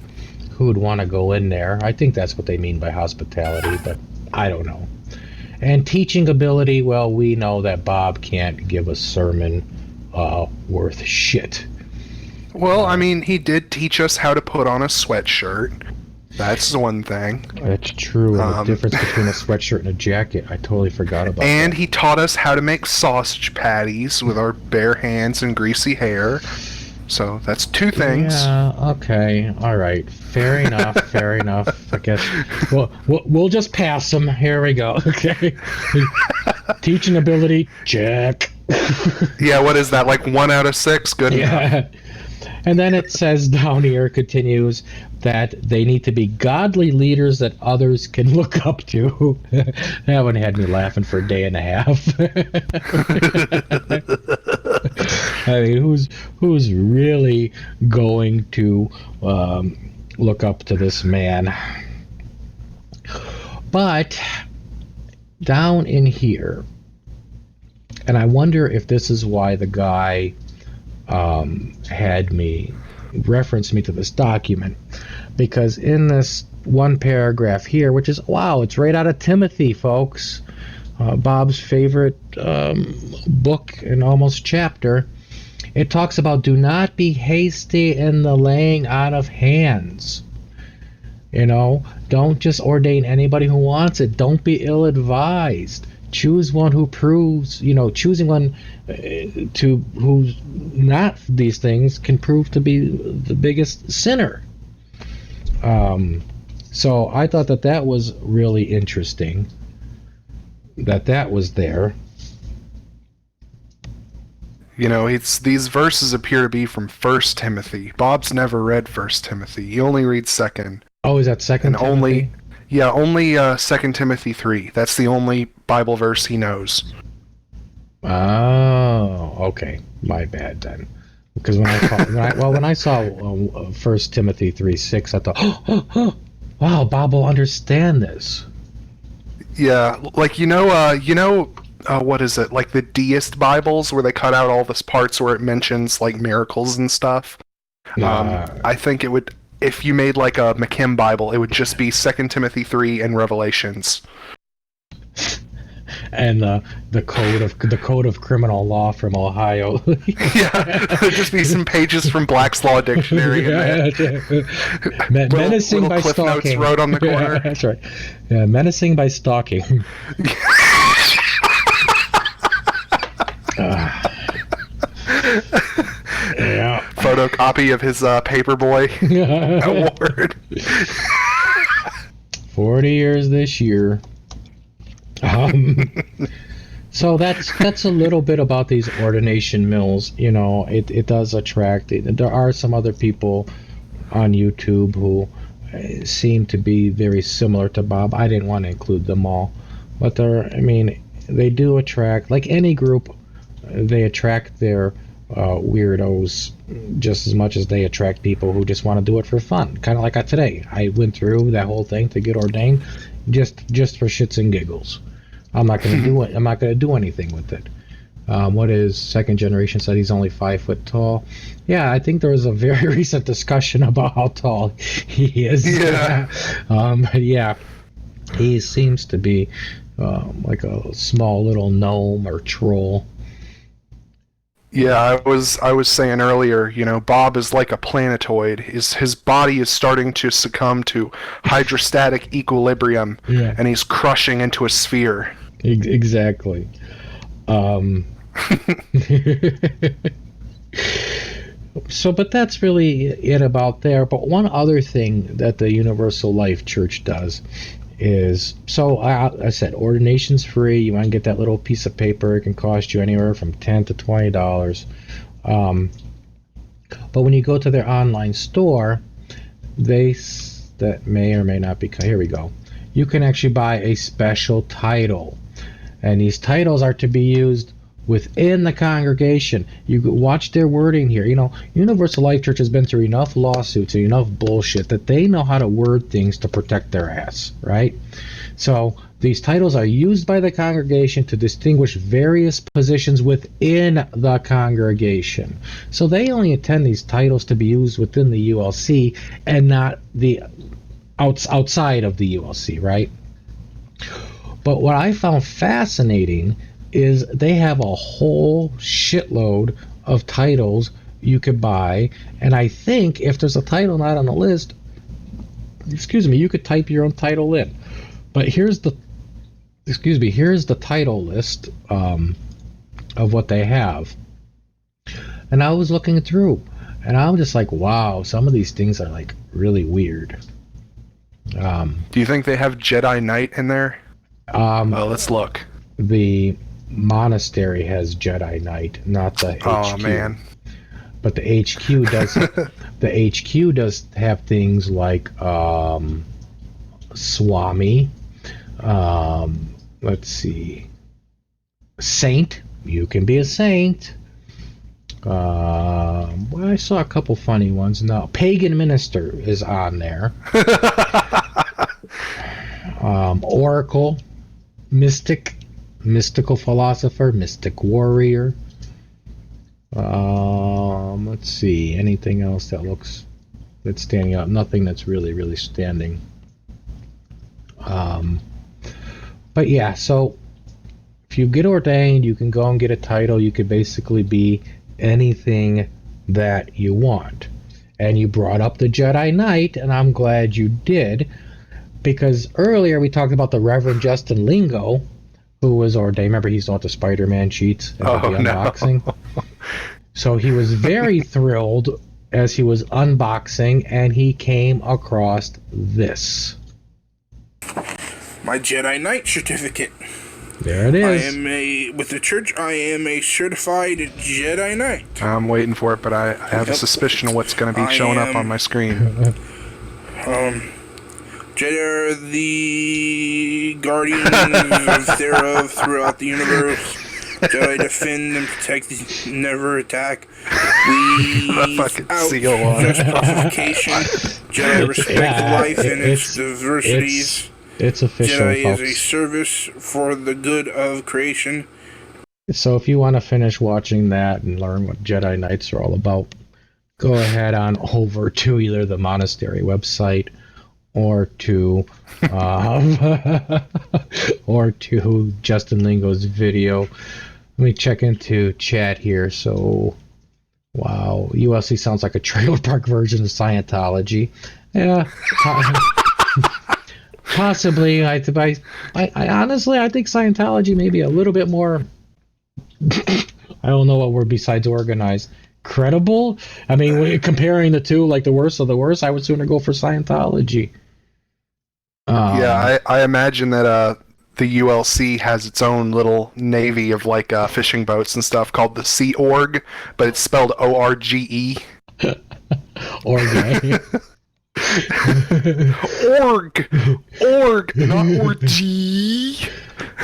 who would want to go in there? I think that's what they mean by hospitality, but I don't know. And teaching ability, well, we know that Bob can't give a sermon worth shit. Well, I mean, he did teach us how to put on a sweatshirt. That's the one thing. That's true. And the difference between a sweatshirt and a jacket, I totally forgot about and that. he taught us how to make sausage patties with our bare hands and greasy hair. So that's two things. Yeah, okay. All right. Fair enough. Fair enough. I guess we'll just pass them. Here we go. Okay. Teaching ability, check. Yeah, what is that? Like 1 out of 6? Good enough. Yeah. And then it says down here, continues, that they need to be godly leaders that others can look up to. That one had me laughing for a day and a half. I mean, who's really going to look up to this man? But down in here, and I wonder if this is why the guy had me reference me to this document, because in this one paragraph here, which is, wow, it's right out of Timothy, folks, Bob's favorite book and almost chapter, it talks about do not be hasty in the laying on of hands. You know, don't just ordain anybody who wants it. Don't be ill-advised. Choose one who proves, you know, choosing one who's not these things can prove to be the biggest sinner. So I thought that was really interesting, that was there. You know, these verses appear to be from 1 Timothy. Bob's never read 1 Timothy. He only reads 2nd. Oh, is that 2 Timothy? Only 2 Timothy 3. That's the only Bible verse he knows. Oh, okay. My bad then. Because when I saw 1 Timothy 3:6, I thought, wow, Bob will understand this. Yeah, like what is it? Like the deist Bibles where they cut out all the parts where it mentions like miracles and stuff. I think it would, if you made like a McKim Bible, it would just be 2 Timothy 3 and Revelations. And the code of criminal law from Ohio. Yeah, there'd just be some pages from Black's Law Dictionary. Menacing by Cliff stalking. Notes wrote on the corner. Yeah, that's right. Yeah, menacing by stalking. Yeah. Photocopy of his Paperboy award. 40 years this year. So that's a little bit about these ordination mills. You know, it does attract. There are some other people on YouTube who seem to be very similar to Bob. I didn't want to include them all, but they do attract, like any group, they attract their weirdos just as much as they attract people who just want to do it for fun. Kind of like today. I went through that whole thing to get ordained just for shits and giggles. I'm not going to do it. I'm not going to do anything with it. What is second generation said he's only 5 foot tall. Yeah, I think there was a very recent discussion about how tall he is. Yeah. Yeah, he seems to be like a small little gnome or troll. Yeah, I was saying earlier, you know, Bob is like a planetoid. His body is starting to succumb to hydrostatic equilibrium, and he's crushing into a sphere. Exactly. So, but that's really it about there. But one other thing that the Universal Life Church does is, so I said ordination's free. You want to get that little piece of paper, it can cost you anywhere from $10 to $20. But when you go to their online store, that may or may not be, here we go, you can actually buy a special title, and these titles are to be used within the congregation. You watch their wording here. Universal Life Church has been through enough lawsuits and enough bullshit that they know how to word things to protect their ass, right? So these titles are used by the congregation to distinguish various positions within the congregation. So they only intend these titles to be used within the ULC and not the outside of the ULC, right? But what I found fascinating is they have a whole shitload of titles you could buy, and I think if there's a title not on the list, you could type your own title in. But here's the title list of what they have. And I was looking through, and I'm just like, wow, some of these things are like really weird. Do you think they have Jedi Knight in there? Let's look. The monastery has Jedi Knight, not the HQ. Oh man. But the HQ does the HQ does have things like Swami. Let's see. Saint. You can be a saint. Well, I saw a couple funny ones. No, pagan minister is on there. Oracle, mystic, mystical philosopher, mystic warrior. Let's see. Anything else that's standing out? Nothing that's really standing. But yeah, so if you get ordained, you can go and get a title. You could basically be anything that you want. And you brought up the Jedi Knight, and I'm glad you did, because earlier we talked about the Reverend Justin Lingo, who was ordained. Remember, he's on the Spider-Man sheets at the unboxing. No. So he was very thrilled as he was unboxing, and he came across this. My Jedi Knight certificate. There it is. With the church, I am a certified Jedi Knight. I'm waiting for it, but I have a suspicion of what's going to be showing up on my screen. Jedi are the guardians of thereof throughout the universe. Jedi defend and protect, never attack. Without justification. Jedi respect life and its diversities. It's official, Jedi folks. is a service for the good of creation. So if you want to finish watching that and learn what Jedi Knights are all about, go ahead on over to either the monastery website or to Justin Lingo's video. Let me check into chat here. So, wow, ULC sounds like a trailer park version of Scientology. Yeah. Possibly. I honestly, I think Scientology may be a little bit more, I don't know what word besides organized. Credible? I mean, comparing the two, like the worst of the worst, I would sooner go for Scientology. Yeah, I imagine that the ULC has its own little navy of like fishing boats and stuff called the Sea Org, but it's spelled O-R-G-E. Org. Org, not orgy.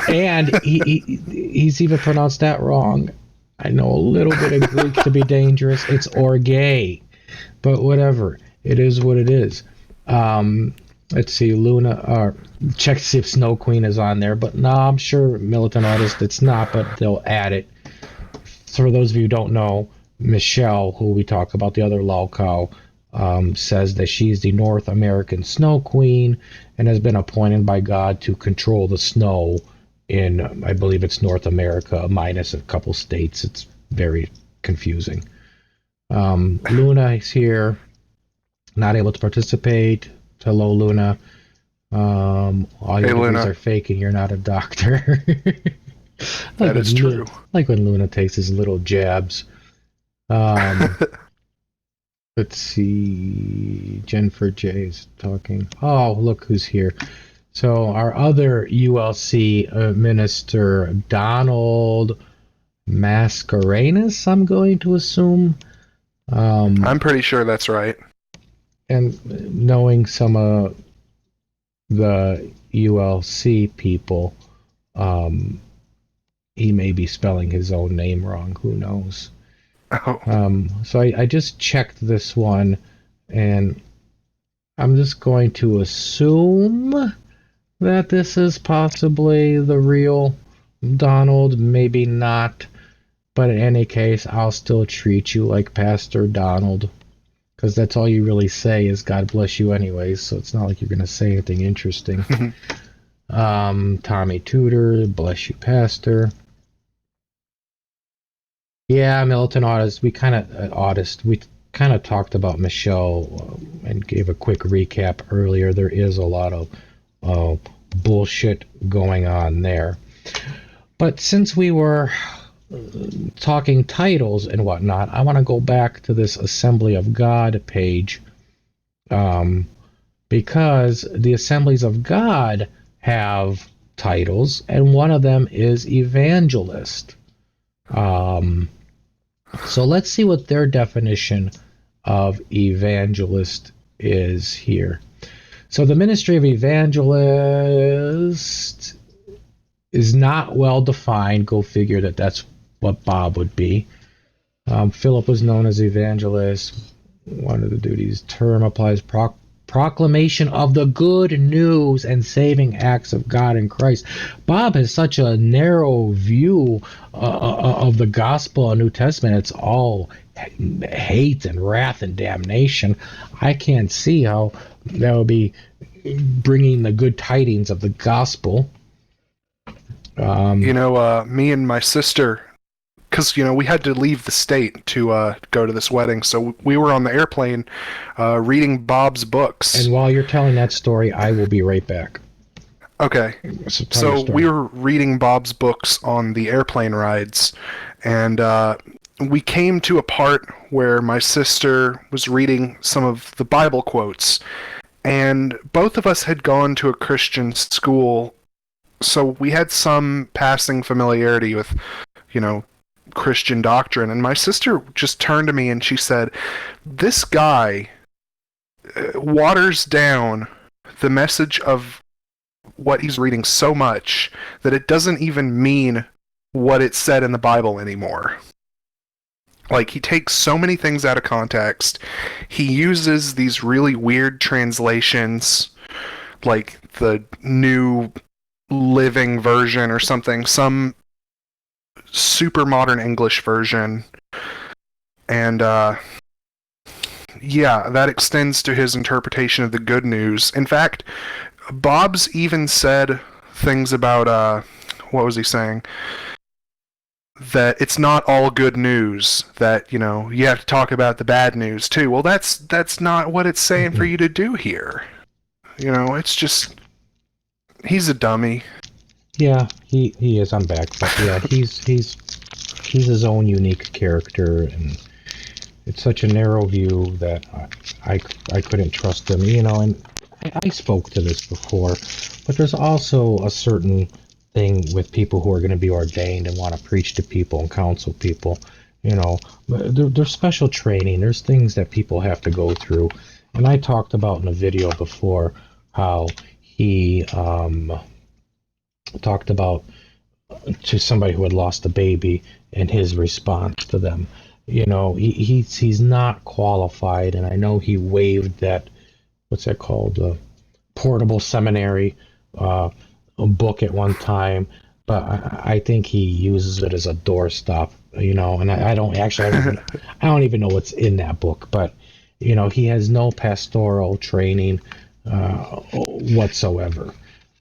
And he's even pronounced that wrong. I know a little bit of Greek to be dangerous. It's orgay, but whatever. It is what it is. Let's see, Luna. Check to see if Snow Queen is on there, but no, I'm sure Militant Artist it's not, but they'll add it. So for those of you who don't know, Michelle, who we talk about, the other lol cow, says that she's the North American Snow Queen and has been appointed by God to control the snow in, I believe it's North America, minus a couple states. It's very confusing. Luna is here, not able to participate. Hello, Luna. All your degrees are fake and you're not a doctor. That is true. Like when Luna takes his little jabs. Let's see. Jennifer J is talking. Oh, look who's here. So our other ULC minister, Donald Mascarenas, I'm going to assume. I'm pretty sure that's right. And knowing some of the ULC people, he may be spelling his own name wrong. Who knows? Oh. So I just checked this one, and I'm just going to assume that this is possibly the real Donald, maybe not. But in any case, I'll still treat you like Pastor Donald, because that's all you really say is God bless you anyways, so it's not like you're going to say anything interesting. Tommy Tudor, bless you, Pastor. Yeah, Militant Autist, we kind of talked about Michelle and gave a quick recap earlier. There is a lot of bullshit going on there. But since we were talking titles and whatnot, I want to go back to this Assembly of God page, because the Assemblies of God have titles, and one of them is Evangelist. So let's see what their definition of evangelist is here. So the ministry of evangelist is not well defined. Go figure that's what Bob would be. Philip was known as evangelist. One of the duties term applies proclamation of the good news and saving acts of God in Christ. Bob has such a narrow view of the gospel and New Testament. It's all hate and wrath and damnation. I can't see how that would be bringing the good tidings of the gospel. Me and my sister, because we had to leave the state to go to this wedding, so we were on the airplane reading Bob's books. And while you're telling that story, I will be right back. Okay. So we were reading Bob's books on the airplane rides, and we came to a part where my sister was reading some of the Bible quotes, and both of us had gone to a Christian school, so we had some passing familiarity with, Christian doctrine. And my sister just turned to me and she said, "This guy waters down the message of what he's reading so much that it doesn't even mean what it said in the Bible anymore. Like, he takes so many things out of context. He uses these really weird translations, like the New Living Version or something, some super modern English version. And, that extends to his interpretation of the good news. In fact, Bob's even said things about, what was he saying? That it's not all good news, that, you have to talk about the bad news too. Well, that's not what it's saying for you to do here. It's just, he's a dummy. Yeah, he is. I'm back. But yeah, he's his own unique character, and it's such a narrow view that I couldn't trust him. And I spoke to this before, but there's also a certain thing with people who are going to be ordained and want to preach to people and counsel people. There's special training. There's things that people have to go through. And I talked about in a video before how he talked about to somebody who had lost a baby and his response to them. He's not qualified, and I know he waived that, what's that called, portable seminary book at one time, but I think he uses it as a doorstop, and I don't even know what's in that book, but he has no pastoral training whatsoever,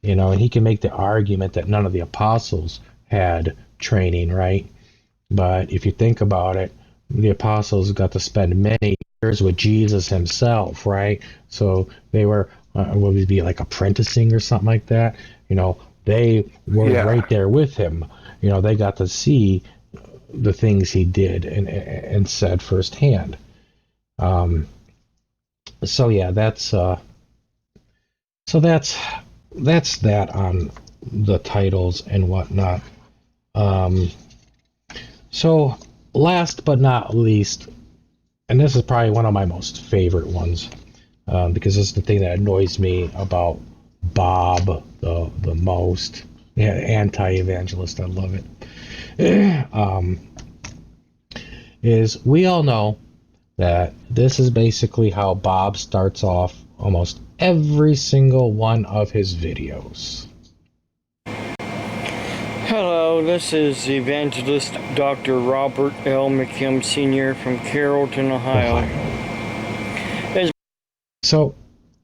and he can make the argument that none of the apostles had training, right? But if you think about it, the apostles got to spend many years with Jesus himself, right? So they were, what would it be, like apprenticing or something like that? They were right there with him. They got to see the things he did and said firsthand. So yeah, that's that on the titles and whatnot. So last but not least, and this is probably one of my most favorite ones, because this is the thing that annoys me about Bob the most. Yeah, anti-evangelist, I love it. is we all know that this is basically how Bob starts off almost every single one of his videos. Hello, this is Evangelist Dr. Robert L. McKim Sr. from Carrollton, Ohio. So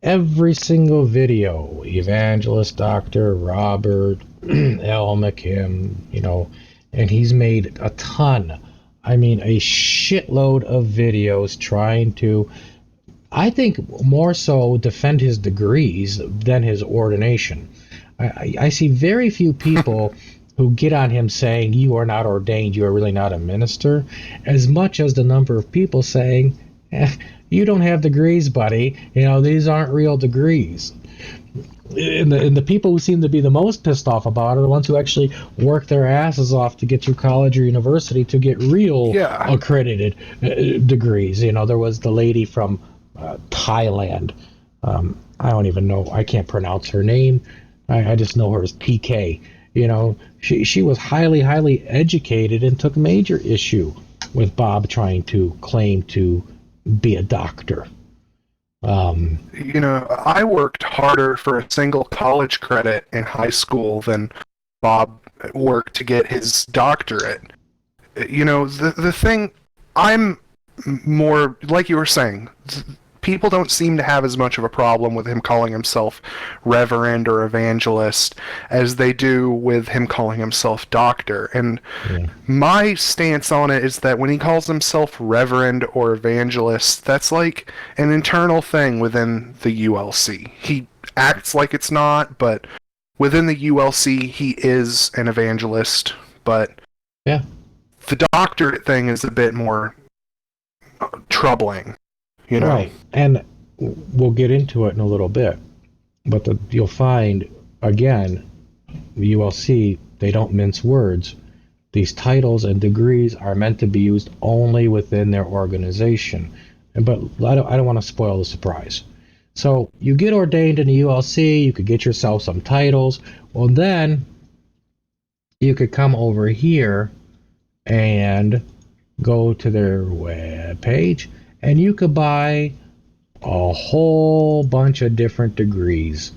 every single video, Evangelist Dr. Robert L. McKim, and he's made a ton. I mean, a shitload of videos trying to, I think, more so defend his degrees than his ordination. I see very few people who get on him saying, you are not ordained, you are really not a minister, as much as the number of people saying, you don't have degrees, buddy. These aren't real degrees. And the people who seem to be the most pissed off about it are the ones who actually work their asses off to get through college or university to get real accredited degrees. There was the lady from Thailand. I don't even know. I can't pronounce her name. I just know her as PK. She was highly, highly educated and took major issue with Bob trying to claim to be a doctor. I worked harder for a single college credit in high school than Bob worked to get his doctorate. The thing, I'm more, like you were saying, people don't seem to have as much of a problem with him calling himself Reverend or Evangelist as they do with him calling himself Doctor. And my stance on it is that when he calls himself Reverend or Evangelist, that's like an internal thing within the ULC. He acts like it's not, but within the ULC, he is an evangelist. But the doctorate thing is a bit more troubling. Right, and we'll get into it in a little bit, but you'll find, again, the ULC, they don't mince words. These titles and degrees are meant to be used only within their organization. But I don't want to spoil the surprise. So you get ordained in the ULC, you could get yourself some titles, well then you could come over here and go to their web page, and you could buy a whole bunch of different degrees.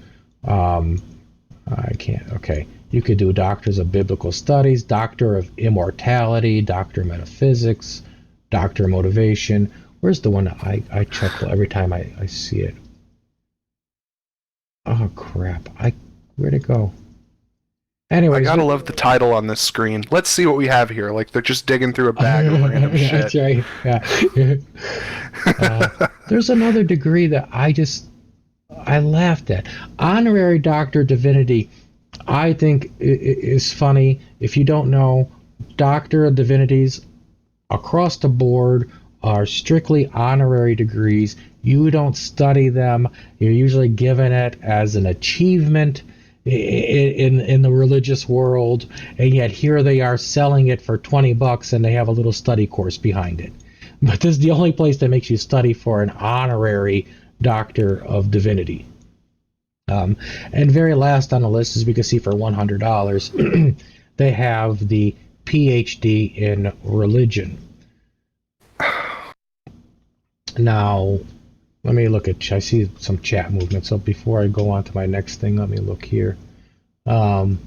You could do Doctors of Biblical Studies, Doctor of Immortality, Doctor of Metaphysics, Doctor of Motivation. Where's the one that I chuckle every time I see it? Oh, crap. Where'd it go? Anyways, I gotta love the title on this screen. Let's see what we have here. Like they're just digging through a bag of random shit. That's right. Yeah. There's another degree that I laughed at. Honorary Doctor of Divinity, I think is funny. If you don't know, Doctor of Divinities across the board are strictly honorary degrees. You don't study them. You're usually given it as an achievement in the religious world, and yet here they are selling it for $20 and they have a little study course behind it. But this is the only place that makes you study for an honorary Doctor of Divinity. And very last on the list, as we can see, for $100 they have the Ph.D. in religion. Now let me look at, I see some chat movement, so before I go on to my next thing, let me look here. Now,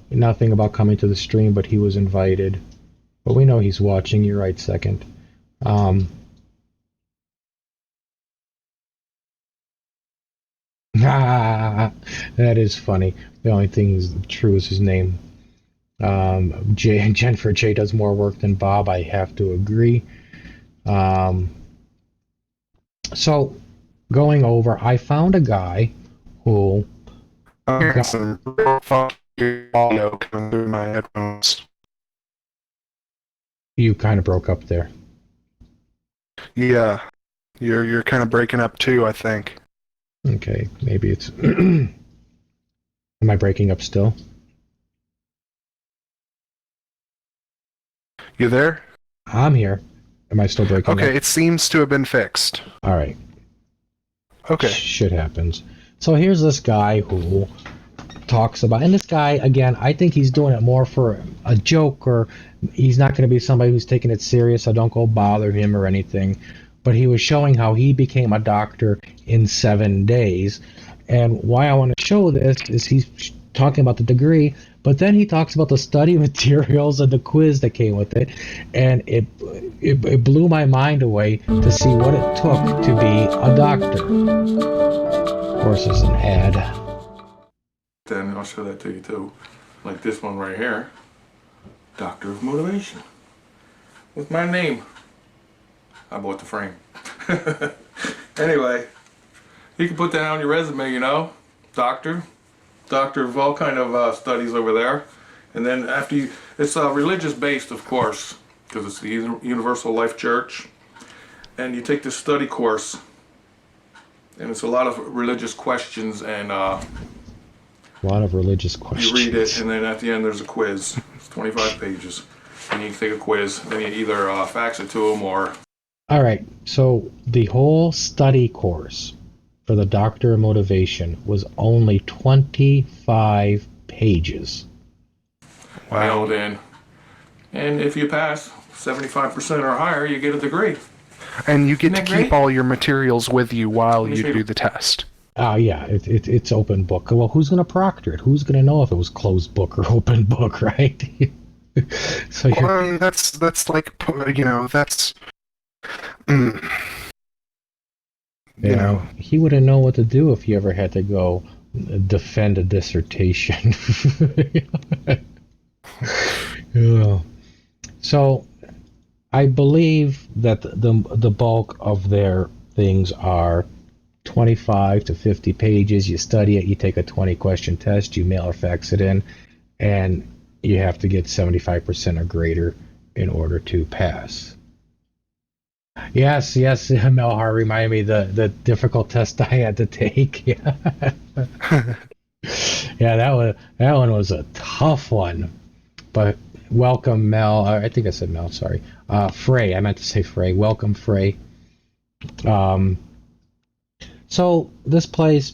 nothing about coming to the stream, but he was invited. But we know he's watching, you're right, second. That is funny. The only thing is true is his name. Jennifer J does more work than Bob, I have to agree. So, going over, I found a guy who... some real funky audio coming through my headphones. You kind of broke up there. Yeah. You're kind of breaking up too, I think. Okay, maybe it's... Am I breaking up still? You there? I'm here. Am I still breaking up? Okay, it seems to have been fixed. All right. Okay. Shit happens. So here's this guy who talks about, and this guy, again, I think he's doing it more for a joke, or he's not going to be somebody who's taking it serious, so don't go bother him or anything. But he was showing how he became a doctor in 7 days. And why I want to show this is he's talking about the degree, but then he talks about the study materials and the quiz that came with it, and it blew my mind away to see what it took to be a doctor. Of course, there's an ad. Then I'll show that to you too. Like this one right here. Doctor of Motivation. With my name. I bought the frame. Anyway, you can put that on your resume, you know. Doctor of all kind of studies over there. And then after you, it's religious based, of course, because it's the Universal Life Church. And you take this study course, and it's a lot of religious questions, and A lot of religious questions. you read it, and then at the end there's a quiz. It's 25 pages. And you can take a quiz, then you either fax it to them or... All right, so the whole study course for the Doctor of Motivation was only 25 pages. mailed in. And if you pass 75% or higher, you get a degree. And you get to Isn't that keep great? all your materials with you while you see. do the test. Oh, yeah, it's open book. Well, who's going to proctor it? Who's going to know if it was closed book or open book, right? So Well, I mean, that's like, you know, that's... you know. he wouldn't know what to do if he ever had to go defend a dissertation. Yeah. So I believe that the bulk of their things are 25 to 50 pages. You study it, you take a 20-question test, you mail or fax it in, and you have to get 75% or greater in order to pass. Yes, Melhar reminded me the difficult test I had to take. Yeah, yeah, that one was a tough one. But welcome, Mel. I think I said Mel. Sorry, Frey. I meant to say Frey. Welcome, Frey. So this place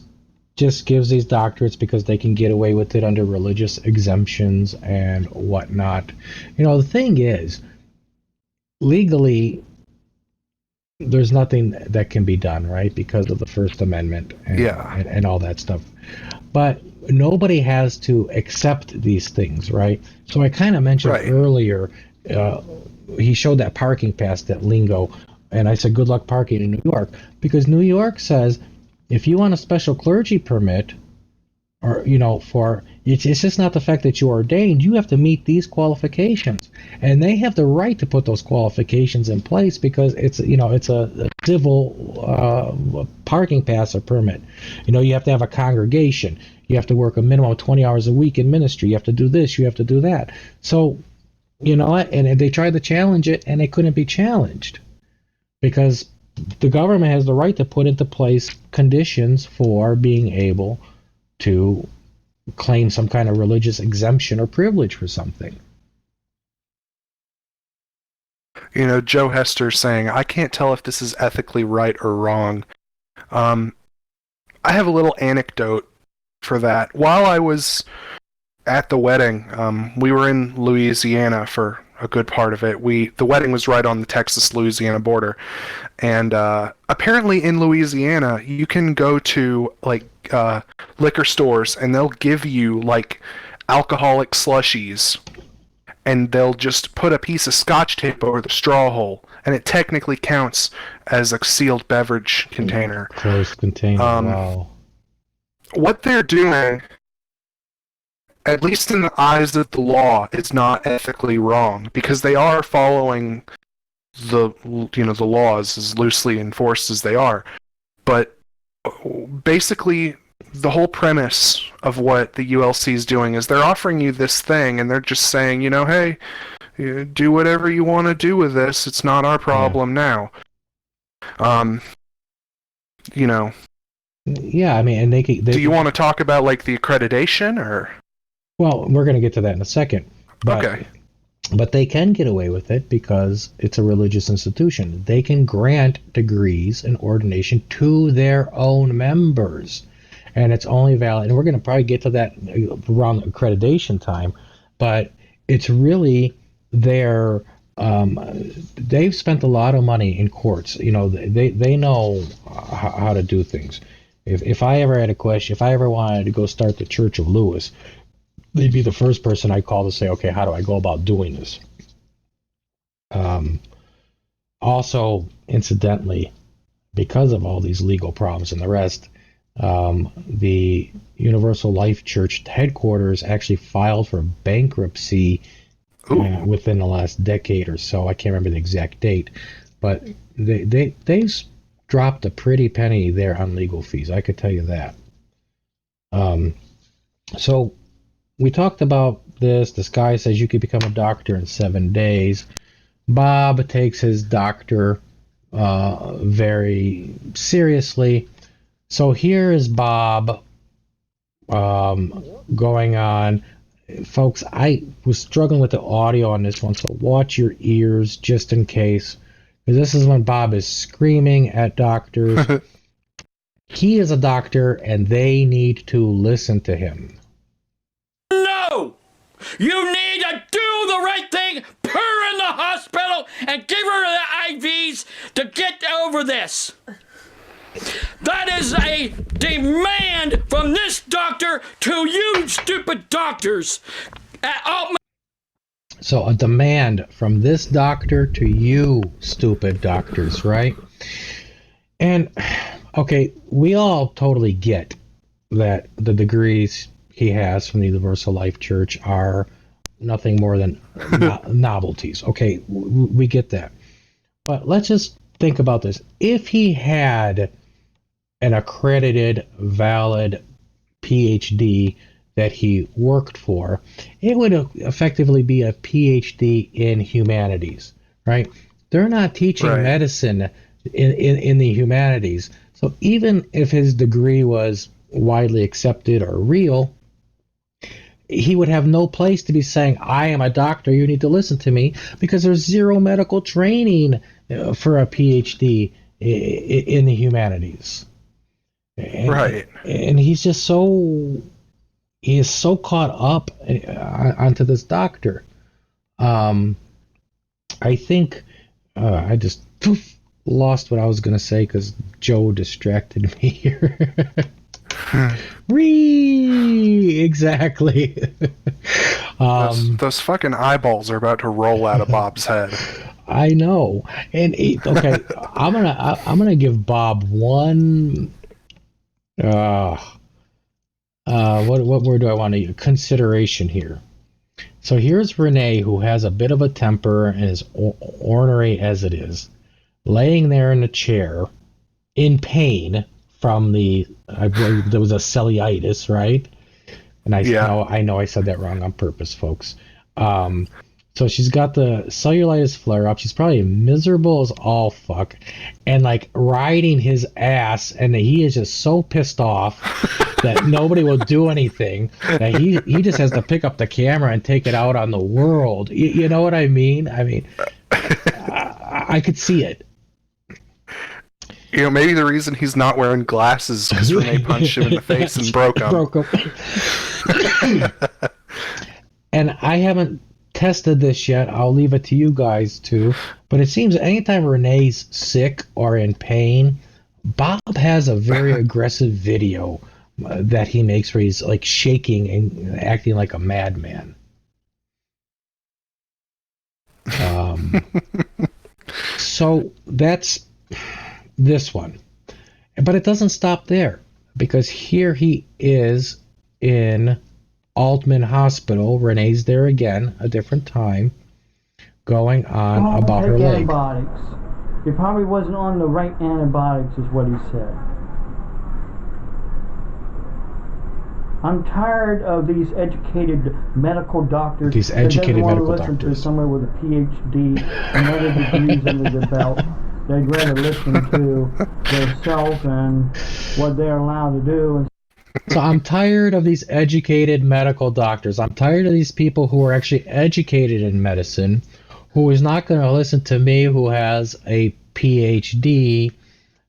just gives these doctorates because they can get away with it under religious exemptions and whatnot. You know, the thing is, legally, there's nothing that can be done, right? Because of the First Amendment and all that stuff. But nobody has to accept these things, right? So I kind of mentioned earlier, he showed that parking pass, that lingo, and I said, good luck parking in New York, because New York says if you want a special clergy permit, or, you know, for it's just not the fact that you're ordained, you have to meet these qualifications, and they have the right to put those qualifications in place because it's, you know, it's a civil parking pass or permit. You know, you have to have a congregation, you have to work a minimum of 20 hours a week in ministry, you have to do this, you have to do that. So, you know what, and they tried to challenge it and they couldn't be challenged because the government has the right to put into place conditions for being able to claim some kind of religious exemption or privilege for something. You know, Joe Hester's saying, I can't tell if this is ethically right or wrong. I have a little anecdote for that. While I was at the wedding, we were in Louisiana for a good part of it. The wedding was right on the Texas-Louisiana border. And apparently in Louisiana, you can go to, like, liquor stores and they'll give you, like, alcoholic slushies. And they'll just put a piece of scotch tape over the straw hole, and it technically counts as a sealed beverage container. Closed container, wow. What they're doing, at least in the eyes of the law, is not ethically wrong, because they are following the laws as loosely enforced as they are. But basically, the whole premise of what the ULC is doing is they're offering you this thing, and they're just saying, you know, hey, do whatever you want to do with this. It's not our problem now. You know. Yeah, I mean, and they do you want to talk about, like, the accreditation, or? Well, we're going to get to that in a second. But, okay. But they can get away with it because it's a religious institution. They can grant degrees and ordination to their own members. and it's only valid, and we're going to probably get to that around accreditation time, but it's really their they've spent a lot of money in courts. You know, they know how to do things. If I ever had a question, if I ever wanted to go start the Church of Lewis, they'd be the first person I call to say, okay, how do I go about doing this? Also, incidentally, because of all these legal problems and the rest, the Universal Life Church headquarters actually filed for bankruptcy within the last decade or so. I can't remember the exact date, but they've dropped a pretty penny there on legal fees. I could tell you that. So we talked about this. This guy says you could become a doctor in 7 days. Bob takes his doctor very seriously. So here is Bob going on. Folks, I was struggling with the audio on this one, so watch your ears just in case. Because this is when Bob is screaming at doctors. He is a doctor, and they need to listen to him. No! You need to do the right thing, put her in the hospital, and give her the IVs to get over this. That is a demand from this doctor to you stupid doctors. So a demand from this doctor to you stupid doctors, right? And, okay, we all totally get that the degrees he has from the Universal Life Church are nothing more than novelties. Okay, we get that. But let's just think about this. If he had an accredited, valid Ph.D. that he worked for, it would effectively be a Ph.D. in humanities, right? They're not teaching medicine in the humanities. So even if his degree was widely accepted or real, he would have no place to be saying, I am a doctor, you need to listen to me, because there's zero medical training for a PhD in the humanities. And he's just he is so caught up onto this doctor. I think I just lost what I was going to say because Joe distracted me here. Exactly. Those fucking eyeballs are about to roll out of Bob's head. I know. And okay, I'm gonna give Bob one. What word do I want to use? Consideration here. So here's Renee, who has a bit of a temper and is ornery as it is, laying there in a chair in pain from I believe there was a cellulitis, right? And I know I said that wrong on purpose, folks. So she's got the cellulitis flare up. She's probably miserable as all fuck, and like riding his ass, and he is just so pissed off that nobody will do anything that he just has to pick up the camera and take it out on the world. You know what I mean? I mean, I could see it. You know, maybe the reason he's not wearing glasses is because Renee punched him in the face and broke him. And I haven't tested this yet. I'll leave it to you guys too. But it seems that anytime Renee's sick or in pain, Bob has a very aggressive video that he makes where he's like shaking and acting like a madman. So that's this one. But it doesn't stop there, because here he is in Altman Hospital. Renee's there again, a different time, going on about her leg. Antibiotics. He probably wasn't on the right antibiotics, is what he said. I'm tired of these educated medical doctors. These educated medical doctors. Listen to somebody with a PhD and other degrees under their belt. They'd rather listen to themselves and what they're allowed to do. So I'm tired of these educated medical doctors. I'm tired of these people who are actually educated in medicine, who is not going to listen to me, who has a PhD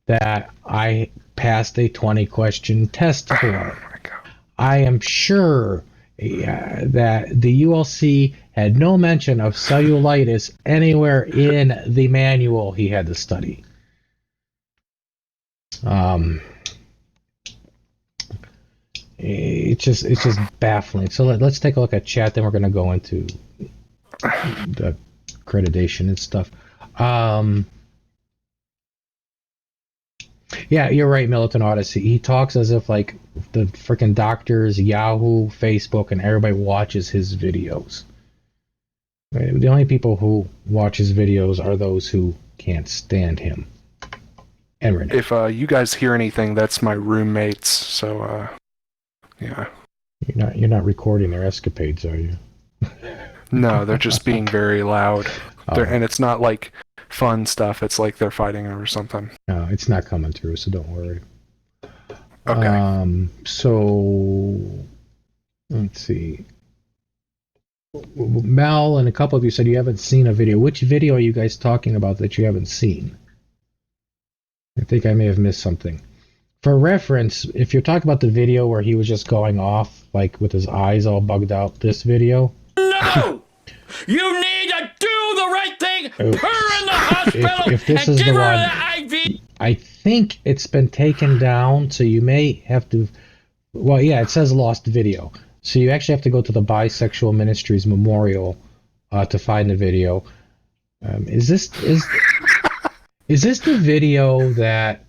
that I passed a 20-question test for. Oh my God. I am sure that the ULC had no mention of cellulitis anywhere in the manual he had to study. It's just baffling. So let's take a look at chat, then we're going to go into the accreditation and stuff. Yeah, you're right, Militant Odyssey. He talks as if like the freaking doctors, Yahoo, Facebook, and everybody watches his videos. Right? The only people who watch his videos are those who can't stand him. And Renee. If you guys hear anything, that's my roommates. So, yeah. You're not recording their escapades, are you? No, they're just being very loud. And it's not like fun stuff. It's like they're fighting over something. No, it's not coming through, so don't worry. Okay. So let's see. Mel and a couple of you said you haven't seen a video. Which video are you guys talking about that you haven't seen? I think I may have missed something. For reference, if you're talking about the video where he was just going off, like with his eyes all bugged out, this video. No! You need to do the right thing! Put her in the hospital if this and is give the her one, the IV! I think it's been taken down, so you may have to... Well, yeah, it says lost video. So you actually have to go to the Bisexual Ministries Memorial to find the video. Is this the video that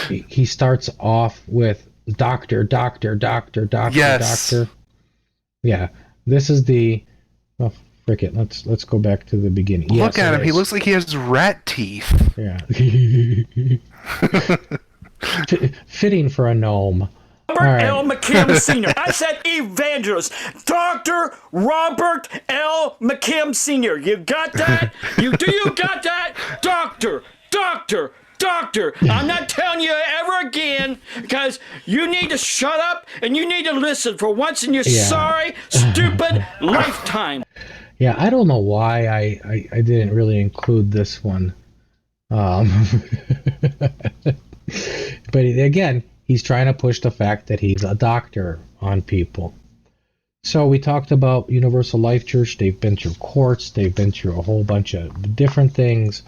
he starts off with doctor? Yes. Doctor? Yeah, this is the... Oh, frick it. Let's go back to the beginning. Look at him. He looks like he has rat teeth. Yeah. Fitting for a gnome. Robert L. McKim Sr. I said Evangelist. Dr. Robert L. McKim Sr. You got that? You got that? Doctor. I'm not telling you ever again, because you need to shut up and you need to listen for once in your sorry, stupid lifetime. Yeah, I don't know why I didn't really include this one. But again, he's trying to push the fact that he's a doctor on people. So we talked about Universal Life Church. They've been through courts. They've been through a whole bunch of different things.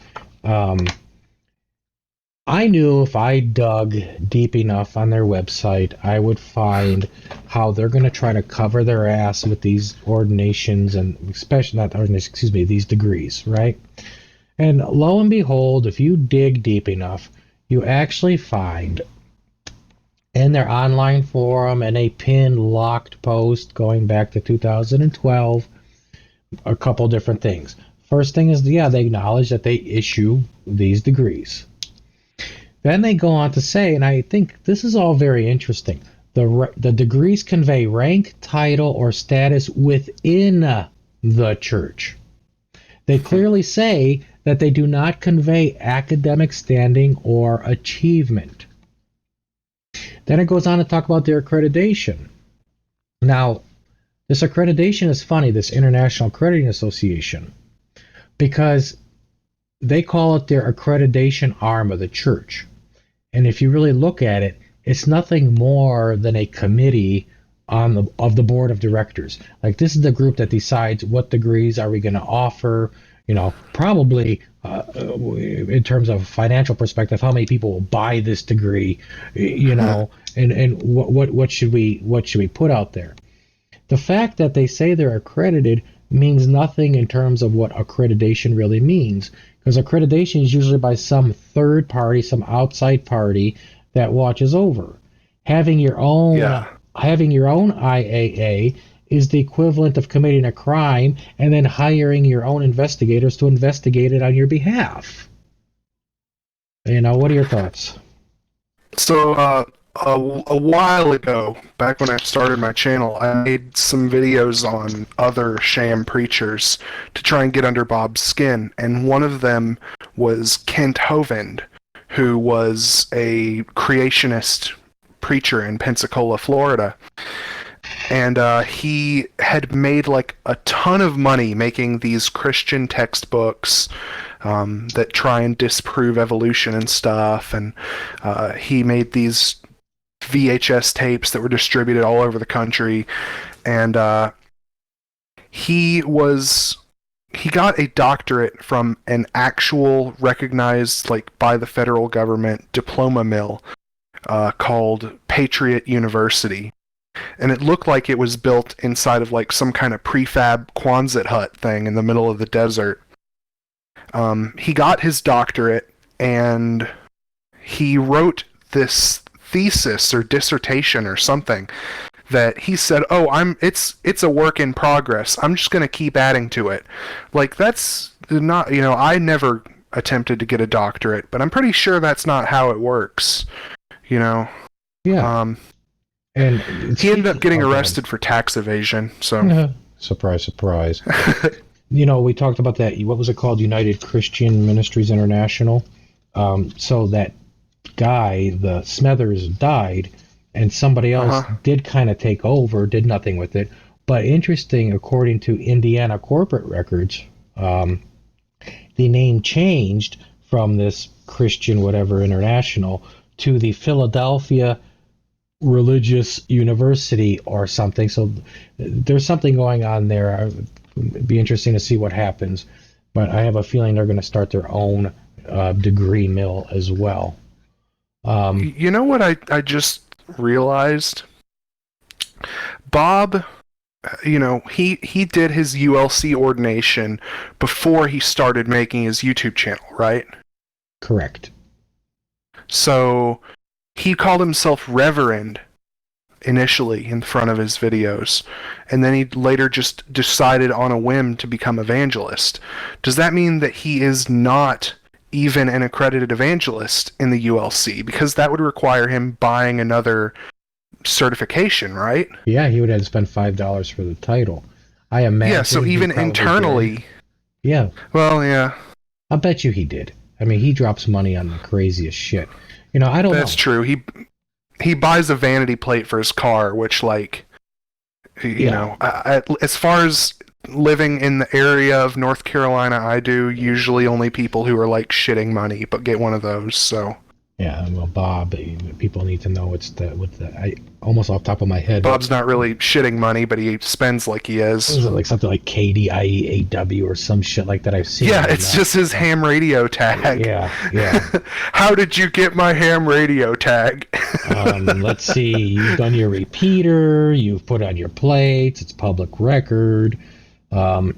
I knew if I dug deep enough on their website, I would find how they're going to try to cover their ass with these ordinations and especially not ordinations, excuse me, these degrees, right? And lo and behold, if you dig deep enough, you actually find in their online forum and a pinned locked post going back to 2012, a couple different things. First thing is, they acknowledge that they issue these degrees. Then they go on to say, and I think this is all very interesting, the degrees convey rank, title, or status within the church. They clearly say that they do not convey academic standing or achievement. Then it goes on to talk about their accreditation. Now, this accreditation is funny, this International Accrediting Association, because they call it their accreditation arm of the church. And if you really look at it, it's nothing more than a committee of the board of directors. Like, this is the group that decides what degrees are we going to offer, probably in terms of financial perspective, how many people will buy this degree, and what should we put out there. The fact that they say they're accredited means nothing in terms of what accreditation really means, because accreditation is usually by some third party, some outside party that watches over. Having your own IAA is the equivalent of committing a crime and then hiring your own investigators to investigate it on your behalf. What are your thoughts? So, a while ago, back when I started my channel, I made some videos on other sham preachers to try and get under Bob's skin, and one of them was Kent Hovind, who was a creationist preacher in Pensacola, Florida. And he had made like a ton of money making these Christian textbooks, that try and disprove evolution and stuff. And he made these VHS tapes that were distributed all over the country. And he got a doctorate from an actual recognized, like, by the federal government diploma mill called Patriot University. And it looked like it was built inside of, like, some kind of prefab Quonset hut thing in the middle of the desert. He got his doctorate, and he wrote this thesis or dissertation or something that he said, it's a work in progress. I'm just going to keep adding to it. Like, that's not, I never attempted to get a doctorate, but I'm pretty sure that's not how it works, Yeah. And he ended up getting arrested for tax evasion, so. Surprise, surprise. We talked about that, what was it called? United Christian Ministries International. So that guy, the Smethers, died, and somebody else did kind of take over, did nothing with it. But interesting, according to Indiana corporate records, the name changed from this Christian whatever international to the Philadelphia Religious University or something. So there's something going on there. It'd be interesting to see what happens. But I have a feeling they're going to start their own degree mill as well. You know what I just realized? Bob, he did his ULC ordination before he started making his YouTube channel, right? Correct. So he called himself Reverend initially in front of his videos, and then he later just decided on a whim to become Evangelist. Does that mean that he is not even an accredited evangelist in the ULC? Because that would require him buying another certification, right? Yeah, he would have to spend $5 for the title. I imagine. Yeah, so even internally. Did. Yeah. Well, yeah. I bet you he did. I mean, he drops money on the craziest shit. I don't know. That's true. He buys a vanity plate for his car, which, like, as far as living in the area of North Carolina I do, usually only people who are, like, shitting money but get one of those, so. Yeah, well, Bob, people need to know I almost off the top of my head. Bob's not really shitting money, but he spends like he is. Is it like something like KDIEAW or some shit like that I've seen? Yeah, it's just his ham radio tag. Yeah. How did you get my ham radio tag? Let's see, you've done your repeater, you've put on your plates, it's public record. And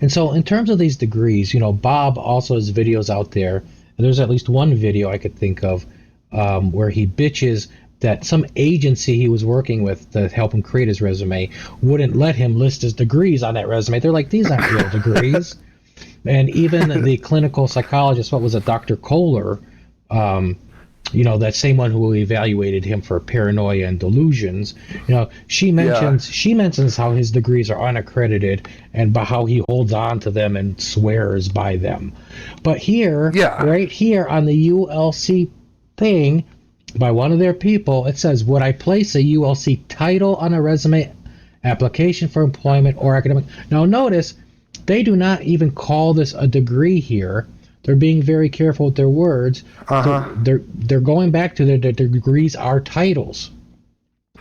so in terms of these degrees, Bob also has videos out there. There's at least one video I could think of where he bitches that some agency he was working with to help him create his resume wouldn't let him list his degrees on that resume. They're like, these aren't real degrees. And even the clinical psychologist, what was it, Dr. Kohler, that same one who evaluated him for paranoia and delusions, she mentions how his degrees are unaccredited and by how he holds on to them and swears by them. But here, right here on the ULC thing, by one of their people, it says, would I place a ULC title on a resume, application for employment, or academic? Now notice, they do not even call this a degree here. They're being very careful with their words. They're going back to their degrees are titles.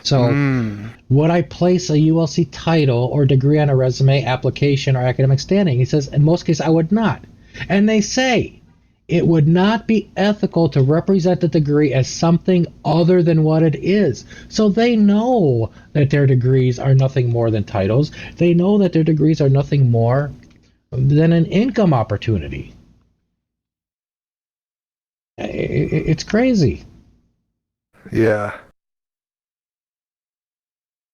So would I place a ULC title or degree on a resume, application, or academic standing? He says, in most cases, I would not. And they say it would not be ethical to represent the degree as something other than what it is. So they know that their degrees are nothing more than titles. They know that their degrees are nothing more than an income opportunity. It's crazy. Yeah.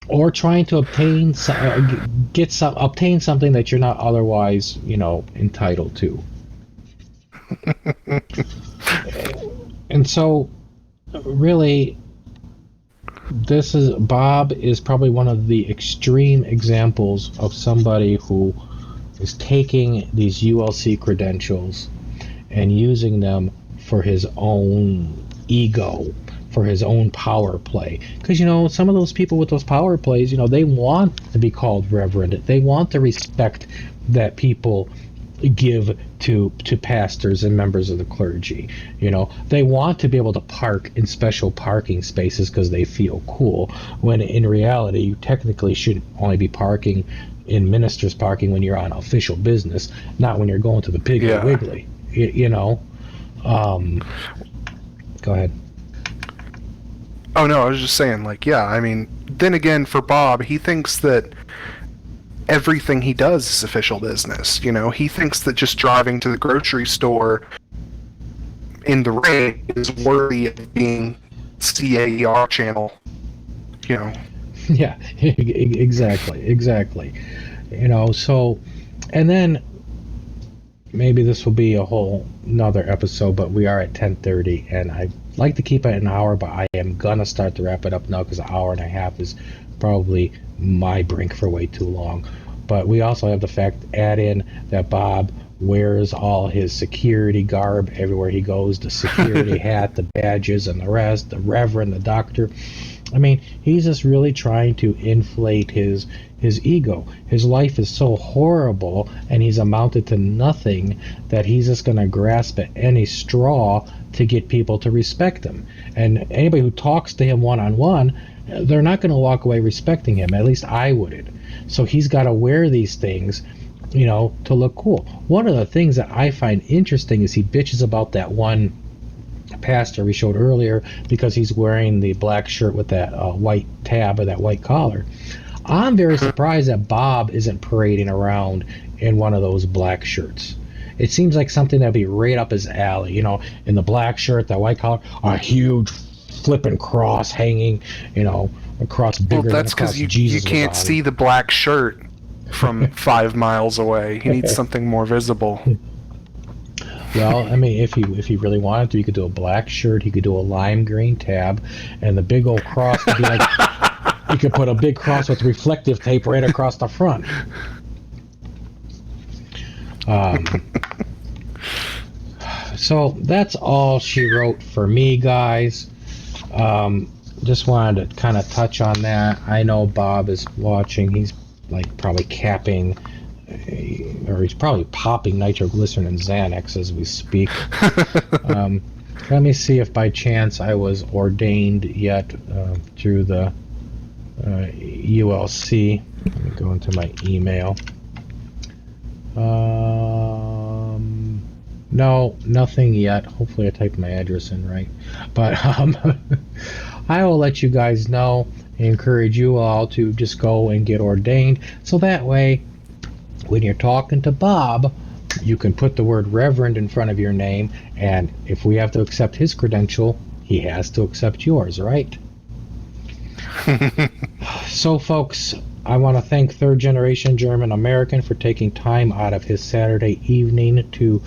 Or trying to obtain obtain something that you're not otherwise, entitled to. And so, really, Bob is probably one of the extreme examples of somebody who is taking these ULC credentials and using them for his own ego, for his own power play. Because, some of those people with those power plays, they want to be called Reverend. They want the respect that people give to pastors and members of the clergy. You know, they want to be able to park in special parking spaces because they feel cool, when in reality you technically should only be parking in ministers parking when you're on official business, not when you're going to the Piggly Wiggly. You know. Go ahead. Oh no, I was just saying, like, yeah, I mean, then again, for Bob, he thinks that everything he does is official business. You know, he thinks that just driving to the grocery store in the rain is worthy of being CAER channel. You know. Yeah, exactly. You know, so, and then maybe this will be a whole another episode, but we are at 10:30, and I'd like to keep it an hour, but I am gonna start to wrap it up now because an hour and a half is probably my brink for way too long. But we also have the fact, add in that Bob wears all his security garb everywhere he goes, the security hat, the badges, and the rest, the Reverend, the doctor. I mean, he's just really trying to inflate his ego. His life is so horrible, and he's amounted to nothing, that he's just going to grasp at any straw to get people to respect him. And anybody who talks to him one-on-one, they're not going to walk away respecting him. At least I wouldn't. So he's got to wear these things, you know, to look cool. One of the things that I find interesting is he bitches about that one pastor we showed earlier because he's wearing the black shirt with that white tab or that white collar. I'm very surprised that Bob isn't parading around in one of those black shirts. It seems like something that'd be right up his alley, you know, in the black shirt, that white collar, a huge flipping cross hanging, you know, a cross bigger than that's the cross because Jesus you can't was on. see the black shirt from 5 miles away. He needs something more visible. Well, I mean, if he really wanted to, he could do a black shirt, he could do a lime green tab, and the big old cross could be like, he could put a big cross with reflective tape right across the front. So that's all she wrote for me, guys. Just wanted to kind of touch on that. I know Bob is watching. He's like probably capping, or he's probably popping nitroglycerin and Xanax as we speak. Let me see if by chance I was ordained yet through the ULC. Let me go into my email. No, nothing yet. Hopefully I typed my address in right. But I will let you guys know. I encourage you all to just go and get ordained. So that way, when you're talking to Bob, you can put the word Reverend in front of your name. And if we have to accept his credential, he has to accept yours, right? So, folks, I want to thank Third Generation German American for taking time out of his Saturday evening to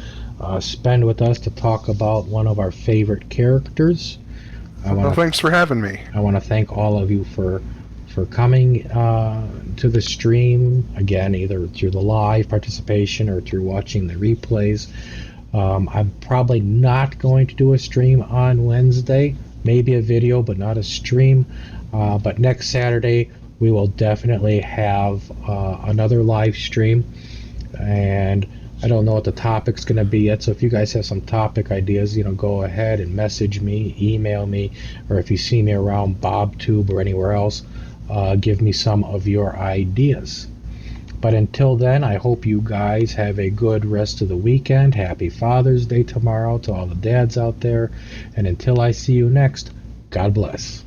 spend with us to talk about one of our favorite characters. Well, thanks for having me. I want to thank all of you for coming to the stream, again, either through the live participation or through watching the replays. I'm probably not going to do a stream on Wednesday, maybe a video, but not a stream. But next Saturday, we will definitely have another live stream, and I don't know what the topic's going to be yet, so if you guys have some topic ideas, you know, go ahead and message me, email me, or if you see me around BobTube or anywhere else, give me some of your ideas. But until then, I hope you guys have a good rest of the weekend. Happy Father's Day tomorrow to all the dads out there. And until I see you next, God bless.